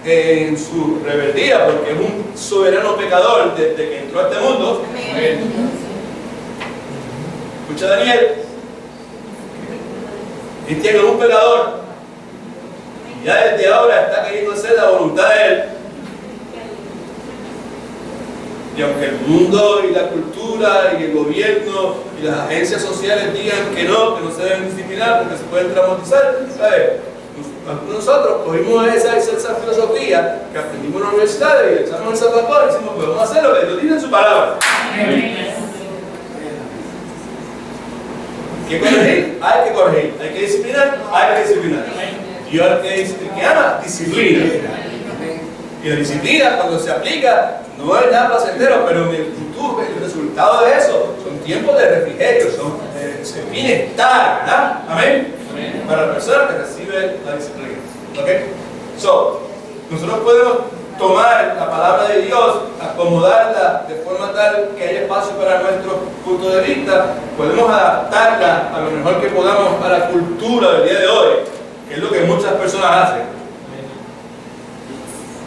en su rebeldía, porque es un soberano pecador desde que entró a este mundo, escucha Daniel, y tiene un pecador, y ya desde ahora está queriendo hacer la voluntad de él. Y aunque el mundo y la cultura y el gobierno y las agencias sociales digan que no se deben disciplinar porque se pueden traumatizar, ¿sabes? Nosotros cogimos esa filosofía que aprendimos en la universidad y le echamos el zapacón y decimos, pues vamos a hacer lo que Dios dice en su palabra. ¿Hay que corregir? Hay que corregir. ¿Hay que disciplinar? Hay que disciplinar. Dios el que ama, disciplina. Y la disciplina, cuando se aplica, no es nada placentero, pero en el futuro, el resultado de eso son tiempos de refrigerio, son bienestar, ¿verdad? Amén. Para la persona que recibe la disciplina. ¿Ok? Nosotros podemos tomar la palabra de Dios, acomodarla de forma tal que haya espacio para nuestro punto de vista, podemos adaptarla a lo mejor que podamos a la cultura del día de hoy, que es lo que muchas personas hacen.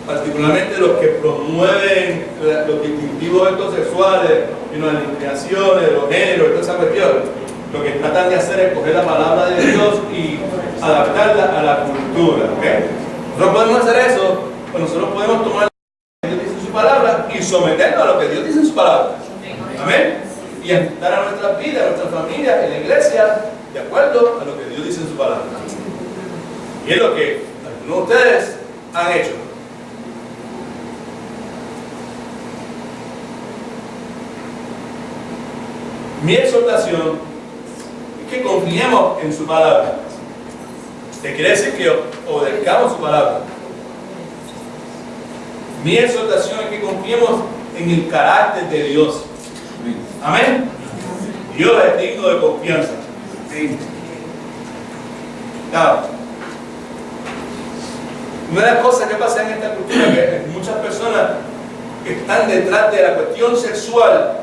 Particularmente los que promueven los distintivos estos sexuales, las inclinaciones, los géneros, toda esa cuestión. Lo que tratan de hacer es coger la palabra de Dios y adaptarla a la cultura. ¿Okay? Nosotros podemos hacer eso, pues nosotros podemos tomar lo que Dios dice en su palabra y someternos a lo que Dios dice en su palabra. Amén. Y ajustar a nuestras vidas, a nuestra familia, en la iglesia, de acuerdo a lo que Dios dice en su palabra. Y es lo que algunos de ustedes han hecho. Mi exhortación es que confiemos en su palabra. ¿Qué quiere decir? Que obedezcamos su palabra. Mi exhortación es que confiemos en el carácter de Dios. Amén. Dios es digno de confianza. Claro. Una de las cosas que pasa en esta cultura es que muchas personas están detrás de la cuestión sexual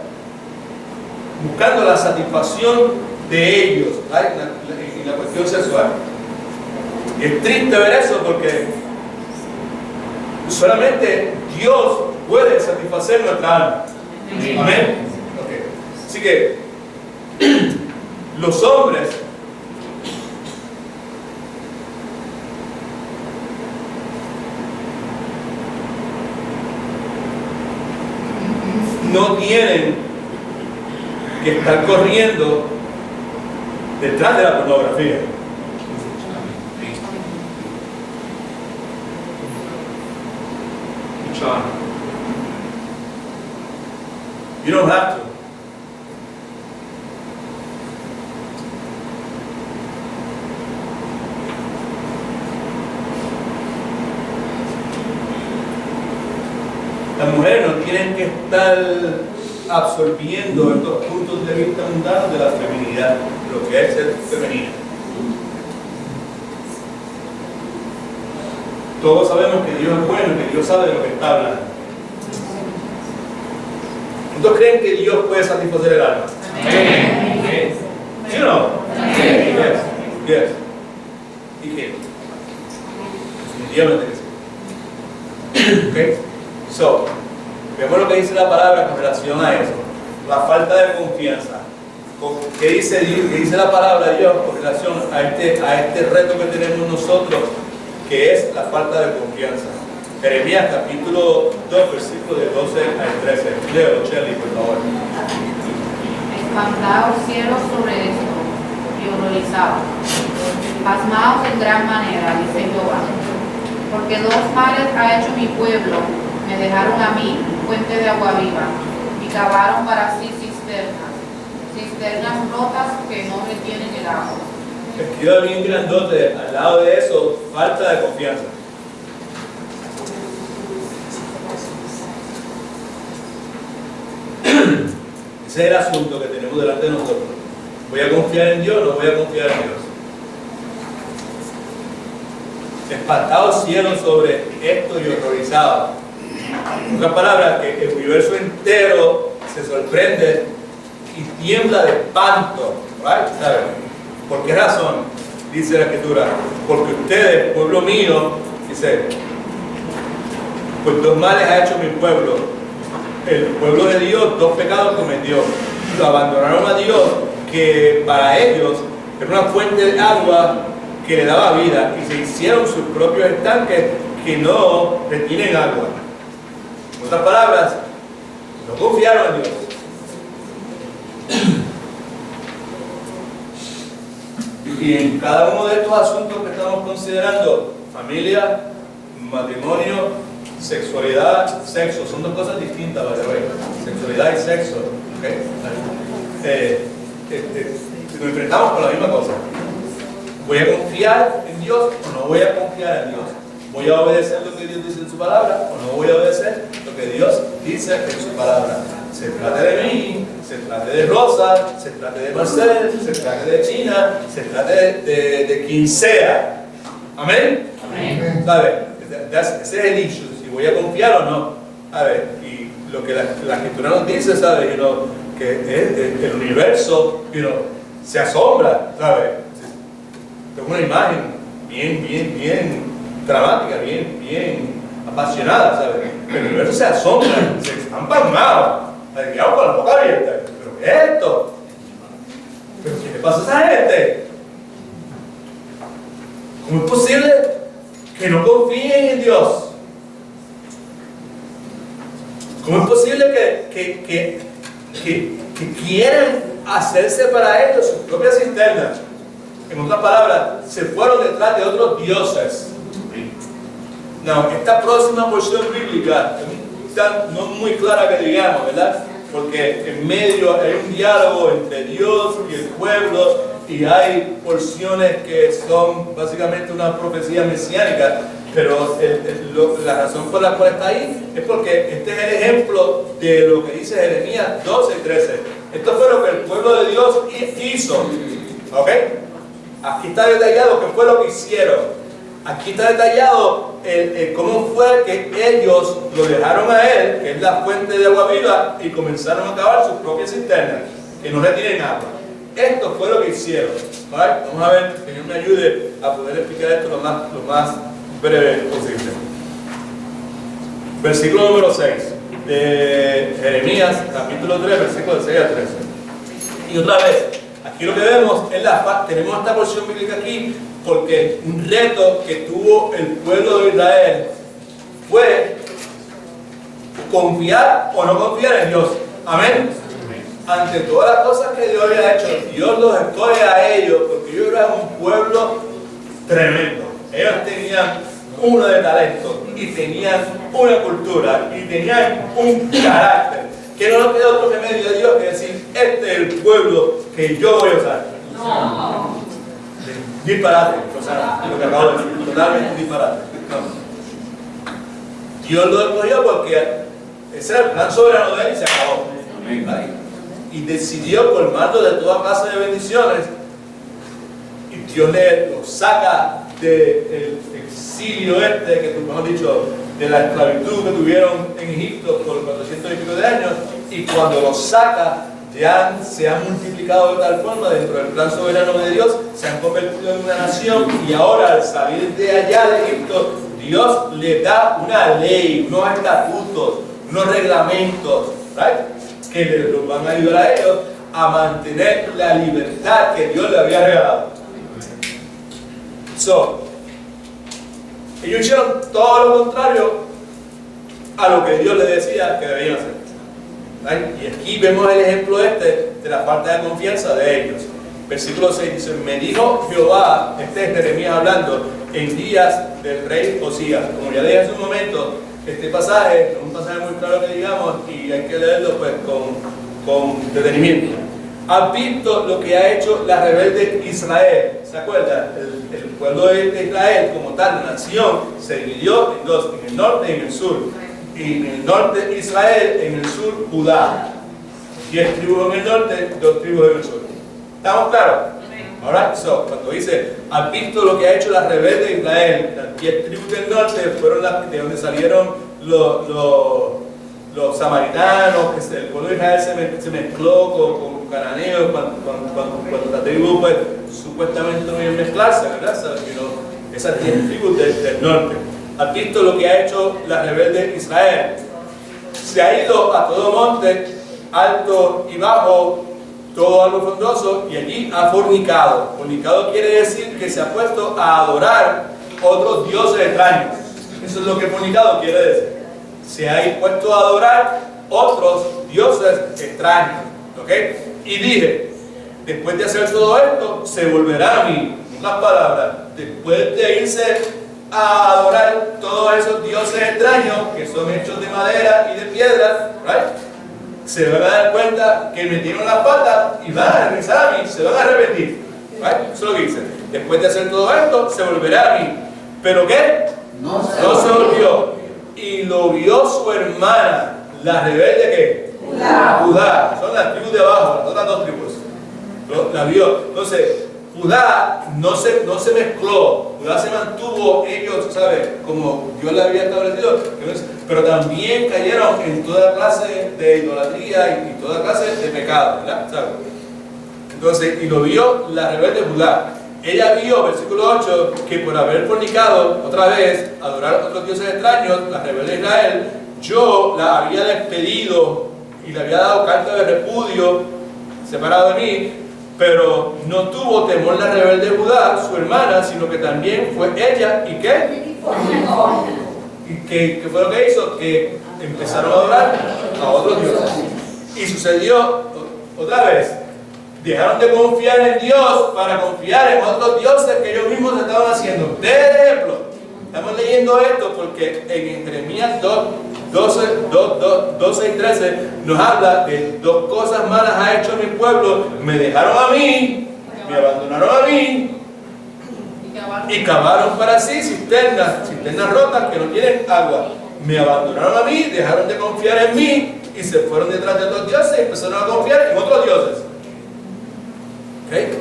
buscando la satisfacción de ellos, en la cuestión sexual. Y es triste ver eso porque solamente Dios puede satisfacer nuestra alma. Amén. Okay. Así que los hombres no tienen que estar corriendo detrás de la pornografía. You don't have to. Las mujeres no tienen que estar absorbiendo estos puntos de vista mundanos de la feminidad, de lo que es ser femenina. Todos sabemos que Dios es bueno, que Dios sabe de lo que está hablando. ¿Ustedes creen que Dios puede satisfacer el alma? Amén. ¿Sí o no? Amén. Yes. ¿Y qué? Definitivamente que sí. Okay. Veamos lo que dice la palabra con relación a eso. La falta de confianza. ¿Qué dice la palabra de Dios con relación a este reto que tenemos nosotros, que es la falta de confianza? Jeremías capítulo 2, versículos de 12 al 13. Léelo, Chelly, por favor. Espantaos cielos sobre esto y horrorizaos. Pasmaos en gran manera, dice Jehová. Porque dos males ha hecho mi pueblo. Me dejaron a mí, fuente de agua viva, y cavaron para sí cisternas rotas que no retienen el agua. Escriba bien grandote, al lado de eso, falta de confianza. Ese es el asunto que tenemos delante de nosotros. ¿Voy a confiar en Dios o no voy a confiar en Dios? Espantados cielos sobre esto y horrorizados. En otras palabras, que el universo entero se sorprende y tiembla de espanto. ¿Right? ¿Saben? ¿Por qué razón? Dice la Escritura. Porque ustedes, pueblo mío, dice, pues dos males ha hecho mi pueblo. El pueblo de Dios, dos pecados cometió. Lo abandonaron a Dios, que para ellos era una fuente de agua que le daba vida, y se hicieron sus propios estanques que no retienen agua. En otras palabras, no confiaron en Dios. Y en cada uno de estos asuntos que estamos considerando, familia, matrimonio, sexualidad, sexo, son dos cosas distintas, ¿vale? Sexualidad y sexo, ¿okay? Nos enfrentamos con la misma cosa. ¿Voy a confiar en Dios o no voy a confiar en Dios? ¿Voy a obedecer lo que Dios dice en su palabra o no voy a obedecer lo que Dios dice en su palabra? Se trate de mí, se trate de Rosa, se trate de Marcel, se trate de China, se trate de quien sea. ¿Amén? Amén. ¿Sabe? Ese es el issue, si voy a confiar o no. A ver, y lo que la Escritura nos dice, ¿sabe? Que el universo se asombra, ¿sabe? Es una imagen bien dramática, bien apasionada, ¿sabes? El universo se asombra, se están pasmados, quedamos con la boca abierta. ¿Pero qué es esto? ¿Pero qué le pasa a esa gente? ¿Cómo es posible que no confíen en Dios? ¿Cómo es posible que quieran hacerse para ellos sus propias cisternas? En otras palabras, se fueron detrás de otros dioses. No, esta próxima porción bíblica está no muy clara que digamos, ¿verdad? Porque en medio hay un diálogo entre Dios y el pueblo, y hay porciones que son básicamente una profecía mesiánica, pero la razón por la cual está ahí es porque este es el ejemplo de lo que dice Jeremías 12 y 13. Esto fue lo que el pueblo de Dios hizo, ¿ok? Aquí está detallado qué fue lo que hicieron. Aquí está detallado cómo fue que ellos lo dejaron a él, que es la fuente de agua viva, y comenzaron a cavar sus propias cisternas, que no retienen agua. Esto fue lo que hicieron. ¿Vale? Vamos a ver, que el Señor me ayude a poder explicar esto lo más breve posible. Versículo número 6 de Jeremías, capítulo 3, versículos 6 a 13. Y otra vez, aquí lo que vemos es tenemos esta porción bíblica aquí porque un reto que tuvo el pueblo de Israel fue confiar o no confiar en Dios. Amén. Ante todas las cosas que Dios había hecho, Dios los escoge a ellos porque ellos eran un pueblo tremendo. Ellos tenían uno de talento y tenían una cultura y tenían un carácter que no nos queda otro remedio de Dios que decir: este es el pueblo que yo voy a usar. No. Disparate, o sea, lo que acabo de decir, totalmente disparate. No. Dios lo escogió porque ese era el plan soberano de él y se acabó. Amén. Y decidió colmarlo de toda clase de bendiciones, y Dios lo saca del exilio que mejor dicho, de la esclavitud que tuvieron en Egipto por 400 y pico de años, y cuando lo saca ya se han multiplicado de tal forma dentro del plan soberano de Dios, se han convertido en una nación, y ahora al salir de allá de Egipto, Dios le da una ley, unos estatutos, unos reglamentos, ¿right? Que los van a ayudar a ellos a mantener la libertad que Dios le había regalado. Ellos hicieron todo lo contrario a lo que Dios les decía que debían hacer. ¿Right? Y aquí vemos el ejemplo de la falta de confianza de ellos. Versículo 6 dice: me dijo Jehová, este es Jeremías hablando, en días del rey Josías. Como ya dije hace un momento, este pasaje es un pasaje muy claro que digamos, y hay que leerlo pues con detenimiento. ¿Has visto lo que ha hecho la rebelde Israel? ¿Se acuerda? El pueblo de Israel como tal, la nación, se dividió en dos, en el norte y en el sur. Y en el norte Israel, en el sur Judá. 10 tribus en el norte, 2 tribus en el sur. ¿Estamos claros? Ahora, cuando dice, ¿has visto lo que ha hecho la rebelde de Israel? Las 10 tribus del norte fueron las de donde salieron los samaritanos, que el pueblo de Israel se mezcló con cananeos cuando la tribu pues, supuestamente no iba a mezclarse, ¿verdad? Esas 10 tribus del norte. ¿Has visto lo que ha hecho la rebelde Israel? Se ha ido a todo monte, alto y bajo, todo algo frondoso, y allí ha fornicado. Fornicado quiere decir que se ha puesto a adorar otros dioses extraños. Eso es lo que fornicado quiere decir. Se ha puesto a adorar otros dioses extraños. ¿Ok? Y dije, después de hacer todo esto, se volverá a mí. En otras palabras, después de irse a adorar todos esos dioses extraños que son hechos de madera y de piedra, ¿right? Se van a dar cuenta que metieron las patas y van a regresar a mí, se van a arrepentir. ¿Right? Eso es lo que dice. Después de hacer todo esto, se volverá a mí. ¿Pero qué? No se volvió. Y lo vio su hermana, la rebelde ¿qué? Judá. Son las tribus de abajo, las otras 2 tribus. La vio. Entonces, Judá no se mezcló. Judá se mantuvo ellos, ¿sabes? Como Dios le había establecido. Pero también cayeron en toda clase de idolatría y toda clase de pecado, ¿verdad? ¿Sabes? Entonces, y lo vio la rebelde Judá. Ella vio, versículo 8, que por haber fornicado otra vez, adorar a otros dioses extraños, la rebelde Israel, yo la había despedido y le había dado carta de repudio, separado de mí, pero no tuvo temor la rebelde Judá, su hermana, sino que también fue ella, ¿y qué? ¿Y qué fue lo que hizo? Que empezaron a adorar a otros dioses. Y sucedió otra vez. Dejaron de confiar en Dios para confiar en otros dioses que ellos mismos estaban haciendo. De ejemplo, estamos leyendo esto porque en Jeremías 12 y 13 nos habla de 2 cosas malas ha hecho mi pueblo. Me dejaron a mí, me abandonaron a mí y cavaron para sí cisternas rotas que no tienen agua. Me abandonaron a mí, dejaron de confiar en mí y se fueron detrás de otros dioses y empezaron a confiar en otros dioses. ¿Okay?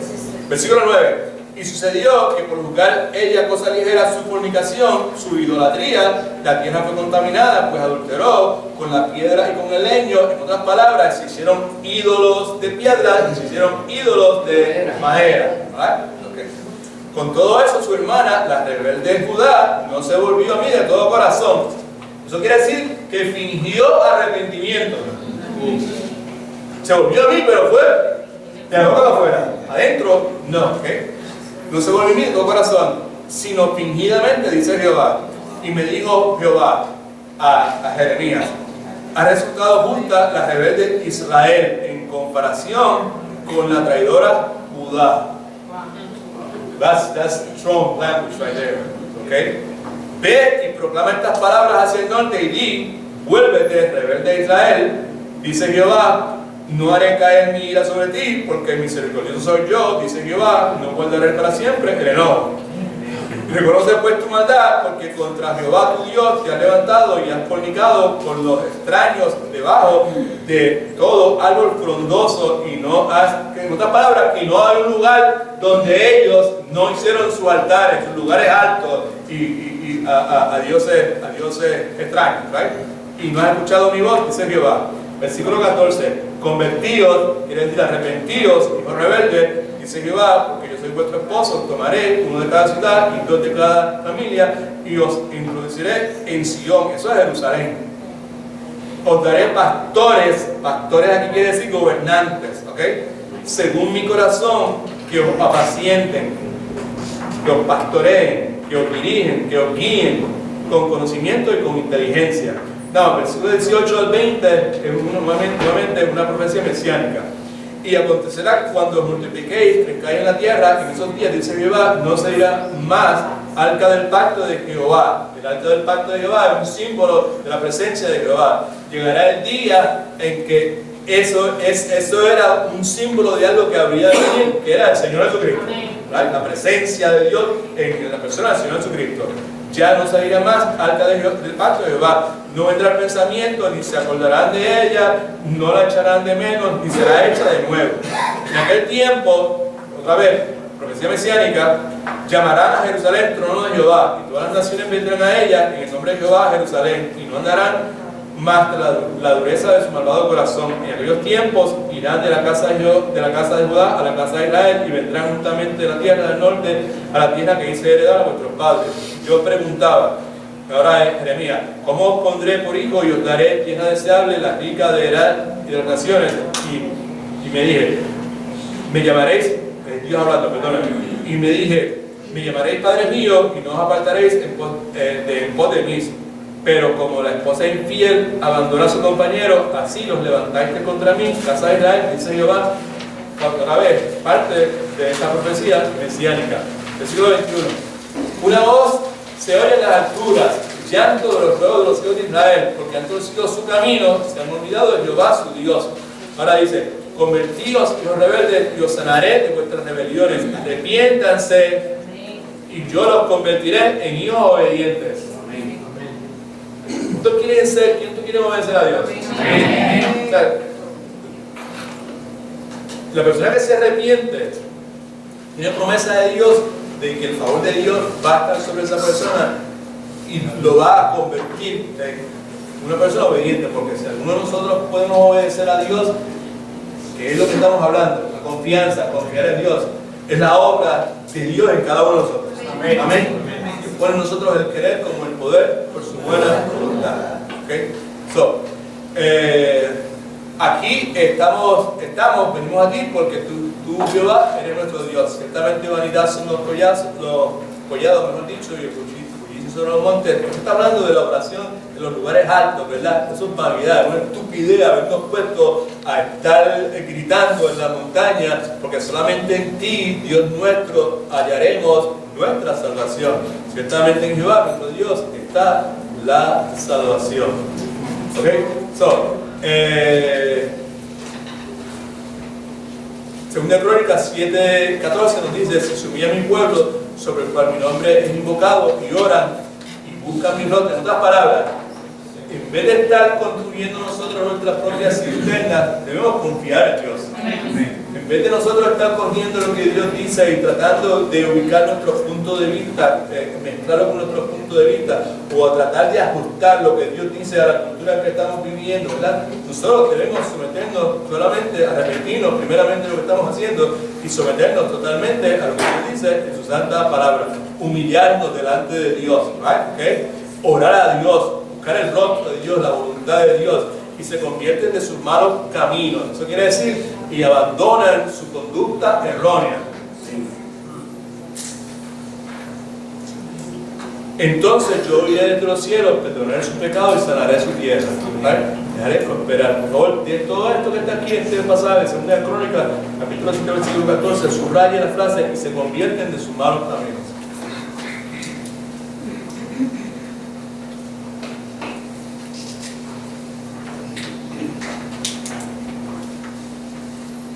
Versículo 9. Y sucedió que por juzgar ella cosa ligera su fornicación, su idolatría, la tierra fue contaminada, pues adulteró con la piedra y con el leño. En otras palabras, se hicieron ídolos de piedra y se hicieron ídolos de madera. Okay. Con todo eso, su hermana, la rebelde Judá, no se volvió a mí de todo corazón. Eso quiere decir que fingió arrepentimiento. Se volvió a mí, pero fue de la boca afuera. Adentro, no. ¿Okay? No se volvió a mí de todo corazón, sino fingidamente, dice Jehová. Y me dijo Jehová a Jeremías: ha resultado justa la rebelde Israel en comparación con la traidora Judá. That's strong language right there. Okay? Ve y proclama estas palabras hacia el norte y di: vuélvete, rebelde Israel, dice Jehová, no haré caer mi ira sobre ti, porque misericordioso soy yo, dice Jehová, no guardaré para siempre el enojo. Reconoce pues tu maldad, porque contra Jehová tu Dios te has levantado y has fornicado con los extraños debajo de todo árbol frondoso, y no has, en otras palabras, que no hay un lugar donde ellos no hicieron sus altares, sus lugares altos a dioses extraños, right? Y no has escuchado mi voz, dice Jehová. Versículo 14, convertíos, quiere decir arrepentíos, hijos rebeldes, dice Jehová, porque yo soy vuestro esposo, tomaré uno de cada ciudad y 2 de cada familia, y os introduciré en Sion, eso es Jerusalén. os daré pastores aquí quiere decir gobernantes, ¿ok? Según mi corazón, que os apacienten, que os pastoreen, que os dirigen, que os guíen con conocimiento y con inteligencia. No, versículo 18 al 20 es nuevamente una profecía mesiánica. Y acontecerá cuando os multipliquéis, crezcáis en la tierra, en esos días, dice Jehová, no se dirá más arca del pacto de Jehová. El arca del pacto de Jehová es un símbolo de la presencia de Jehová. Llegará el día en que eso era un símbolo de algo que habría de venir, que era el Señor Jesucristo. La presencia de Dios en la persona del Señor Jesucristo. Ya no se dirá más arca del pacto de Jehová. No vendrá el pensamiento, ni se acordarán de ella, no la echarán de menos, ni será hecha de nuevo. En aquel tiempo, otra vez, profecía mesiánica, llamarán a Jerusalén trono de Jehová, y todas las naciones vendrán a ella en el nombre de Jehová a Jerusalén, y no andarán más la dureza de su malvado corazón. En aquellos tiempos irán de la casa de Judá a la casa de Israel, y vendrán juntamente de la tierra del norte a la tierra que hice heredar a vuestros padres. Yo preguntaba, ahora es Jeremías, ¿cómo os pondré por hijo y os daré tierra deseable, la rica de heredad y de las naciones? Y me dije, me llamaréis, Dios hablando, perdóname, y me dije, me llamaréis padres míos y no os apartaréis en pos de mí. Pero como la esposa infiel abandona a su compañero, así los levantáis contra mí, casa de Israel, dice Jehová. Otra vez, parte de esta profecía mesiánica. Versículo 21. Una voz se oye en las alturas, llanto de los pueblos de los hijos de Israel, porque han torcido su camino, se han olvidado de Jehová su Dios. Ahora dice, convertíos, hijos rebeldes, y os sanaré de vuestras rebeliones. Arrepiéntanse, y yo los convertiré en hijos obedientes. ¿Quién tú quieres obedecer a Dios? Amén. O sea, la persona que se arrepiente tiene promesa de Dios de que el favor de Dios va a estar sobre esa persona y lo va a convertir en una persona obediente, porque si alguno de nosotros podemos obedecer a Dios, que es lo que estamos hablando, la confianza, confiar en Dios, es la obra de Dios en cada uno de nosotros. Amén. Amén. Pone en nosotros el querer como el poder por su buena voluntad. ¿Okay? Aquí venimos aquí porque tú Jehová, eres nuestro Dios. Ciertamente vanidad son los collados, mejor dicho, y el bullicio sobre los montes. Esto está hablando de la oración de los lugares altos, ¿verdad? Eso es vanidad, una estupidez habernos puesto a estar gritando en la montaña, porque solamente en ti, Dios nuestro, hallaremos nuestra salvación. Ciertamente en Jehová, nuestro Dios, está la salvación. ¿Ok? Segunda Crónica 7:14 nos dice: si se humilla mi pueblo, sobre el cual mi nombre es invocado, y oran y buscan mi rostro. En otras palabras, en vez de estar construyendo nosotros nuestras propias cisternas, debemos confiar en Dios. En vez de nosotros estar cogiendo lo que Dios dice y tratando de ubicar nuestros puntos de vista, mezclarlo con nuestros puntos de vista, o a tratar de ajustar lo que Dios dice a la cultura que estamos viviendo, ¿verdad? Nosotros debemos someternos solamente, arrepentirnos primeramente de lo que estamos haciendo y someternos totalmente a lo que Dios dice en su santa palabra. Humillarnos delante de Dios, ¿right? ¿Okay? Orar a Dios, buscar el rostro de Dios, la voluntad de Dios, y se convierten de sus malos caminos. Eso quiere decir, y abandonan su conducta errónea. Entonces yo iré desde los cielos, perdonaré sus pecados y sanaré su tierra. ¿Vale? Dejaré prosperar. Por favor, de todo esto que está aquí en este pasaje, Segunda Crónica, capítulo 7, versículo 14, subraya la frase: y se convierten de sus malos caminos.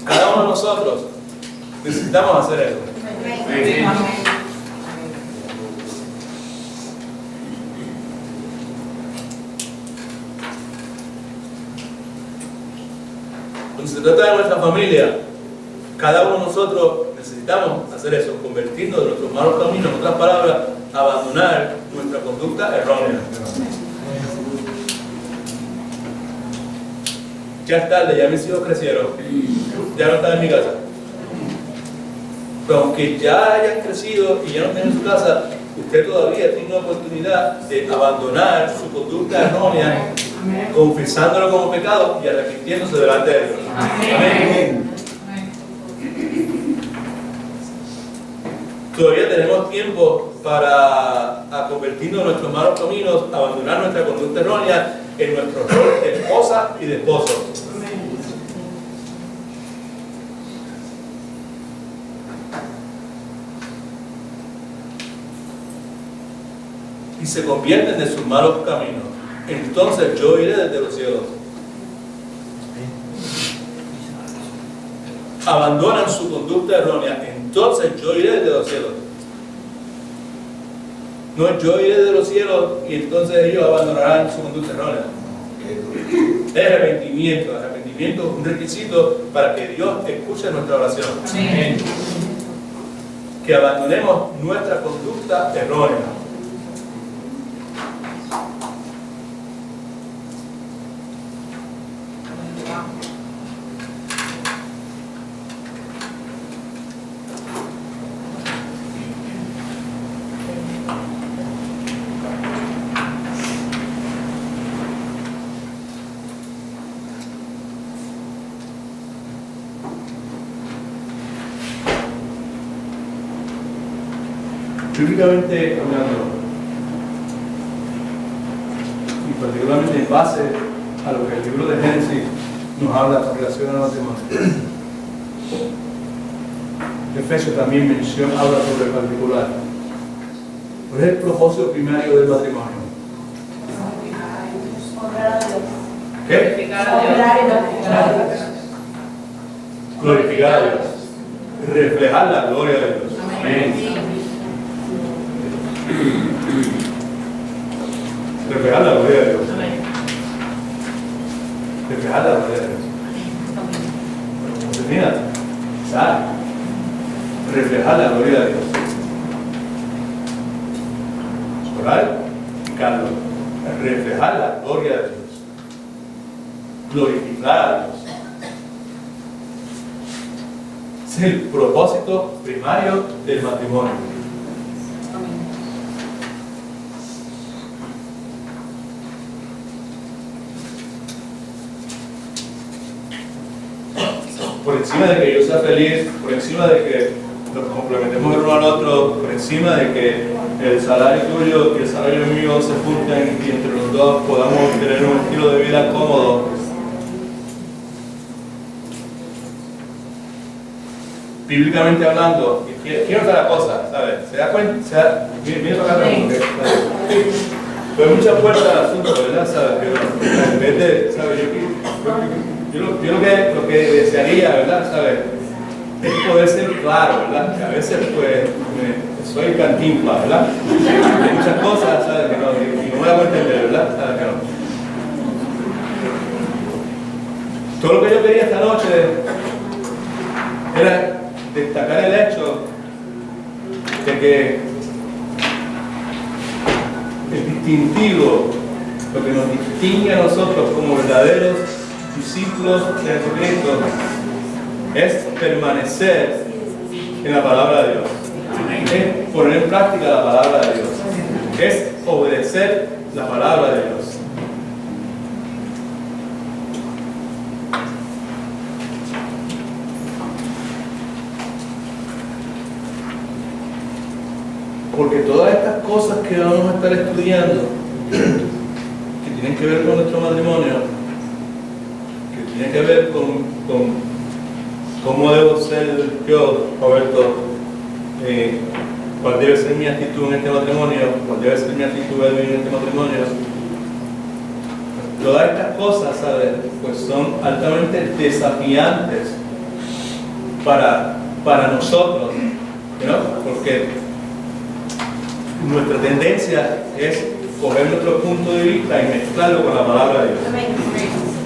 Cada uno de nosotros necesitamos hacer eso. Cuando se trata de nuestra familia, cada uno de nosotros necesitamos hacer eso, convertirnos de nuestros malos caminos, en otras palabras, abandonar nuestra conducta errónea. Ya es tarde, ya mis hijos crecieron, ya no están en mi casa. Pero aunque ya hayan crecido y ya no estén en su casa, usted todavía tiene una oportunidad de abandonar su conducta errónea confesándolo como pecado y arrepintiéndose delante de Dios. Amén. Todavía tenemos tiempo para convertirnos en nuestros malos caminos, abandonar nuestra conducta errónea en nuestro rol de esposa y de esposo. Y se convierten de sus malos caminos. Entonces yo iré desde los cielos. Abandonan su conducta errónea. Entonces yo iré desde los cielos. No es yo iré desde los cielos y entonces ellos abandonarán su conducta errónea. Es arrepentimiento. Arrepentimiento es un requisito para que Dios escuche nuestra oración. Amén. Que abandonemos nuestra conducta errónea. Bíblicamente hablando, y particularmente en base a lo que el libro de Génesis nos habla con relación al matrimonio, Efesios también habla sobre el particular. ¿Cuál es el propósito primario del matrimonio? ¿Qué? Glorificar a Dios. Reflejar la gloria de Dios. Amén. Reflejar la gloria de Dios. Reflejar la gloria de Dios. Entonces, mira, ¿sabes? Reflejar la gloria de Dios. Orar y Carlos. Reflejar la gloria de Dios. Glorificar a Dios. Ese es el propósito primario del matrimonio. Por encima de que yo sea feliz, por encima de que nos complementemos el uno al otro, por encima de que el salario tuyo y el salario mío se junten y entre los dos podamos tener un estilo de vida cómodo. Bíblicamente hablando, quiero otra cosa, ¿sabes? ¿Se da cuenta? Mira para acá, porque pues muchas puertas al asunto, ¿verdad? ¿Sabes? Pero en vez de, ¿sabes? Yo lo que desearía, ¿verdad? ¿Sabes? Es poder ser claro, ¿verdad? Que a veces, pues, soy cantinflas, ¿verdad? Hay muchas cosas, ¿sabes? Que no, y no me hago entender, ¿verdad? ¿Sabes? Que no. Todo lo que yo quería esta noche era destacar el hecho de que el distintivo, lo que nos distingue a nosotros como verdaderos discípulos de Jesucristo, es permanecer en la palabra de Dios, es poner en práctica la palabra de Dios, es obedecer la palabra de Dios. Porque todas estas cosas que vamos a estar estudiando, que tienen que ver con nuestro matrimonio, que tienen que ver con cómo debo ser yo, Roberto, cuál debe ser mi actitud en este matrimonio, cuál debe ser mi actitud en este matrimonio. Todas estas cosas, ¿sabes? Pues son altamente desafiantes para nosotros, ¿no? Porque nuestra tendencia es coger nuestro punto de vista y mezclarlo con la palabra de Dios.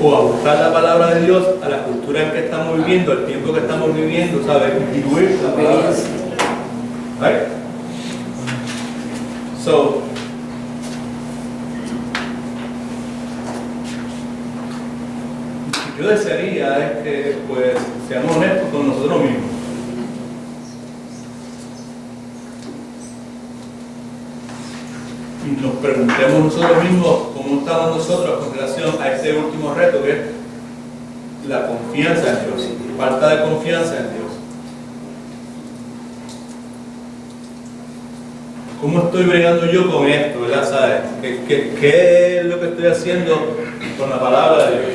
O ajustar la palabra de Dios a la cultura en que estamos viviendo, al tiempo que estamos viviendo, ¿sabes? Diluir la palabra de Dios. Right? So, lo que yo desearía es que, pues, seamos honestos con nosotros mismos. nos preguntemos nosotros mismos cómo estamos nosotros con relación a este último reto, que es la confianza en Dios, falta de confianza en Dios. ¿Cómo estoy bregando yo con esto, verdad? ¿Sabes? ¿Qué es lo que estoy haciendo con la palabra de Dios?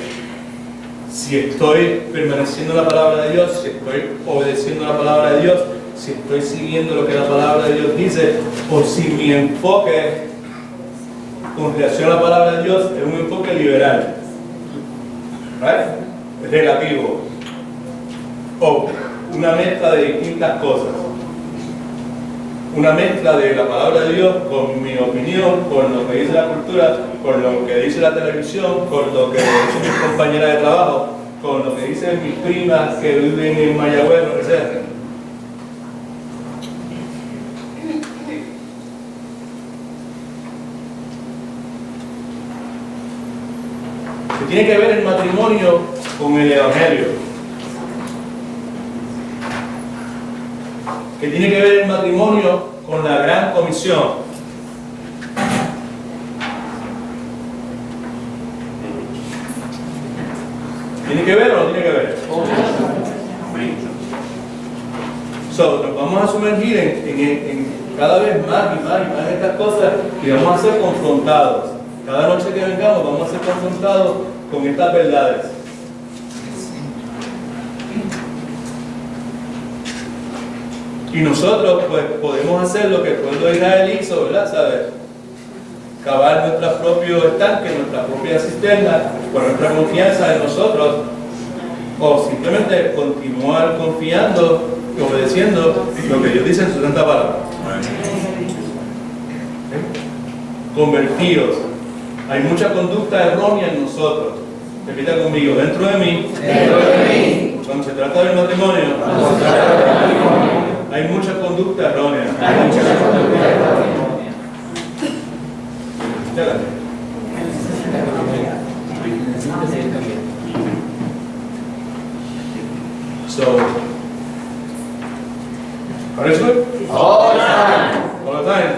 Si estoy permaneciendo en la palabra de Dios, si estoy obedeciendo la palabra de Dios, si estoy siguiendo lo que la palabra de Dios dice, o si mi enfoque con relación a la palabra de Dios es un enfoque liberal, ¿right? Relativo, o una mezcla de distintas cosas. Una mezcla de la palabra de Dios con mi opinión, con lo que dice la cultura, con lo que dice la televisión, con lo que dicen mis compañeras de trabajo, con lo que dicen mis primas que viven en Mayagüez, lo que sea. Que tiene que ver el matrimonio con el Evangelio. Que tiene que ver el matrimonio con la gran comisión. ¿Tiene que ver o no tiene que ver? Nos vamos a sumergir en cada vez más y más y más estas cosas y vamos a ser confrontados. Cada noche que vengamos vamos a ser confrontados con estas verdades. Y nosotros pues podemos hacer lo que el pueblo de Israel hizo, ¿verdad? ¿Sabes? Cavar nuestros propios estanques, nuestra propia cisterna, con nuestra confianza en nosotros, o simplemente continuar confiando y obedeciendo lo que Dios dice en su santa palabra. Convertidos. Hay mucha conducta errónea en nosotros. Repita conmigo, dentro de mí. Cuando se trata del matrimonio. Hay mucha conducta errónea. So, are you good? All the time. All the time.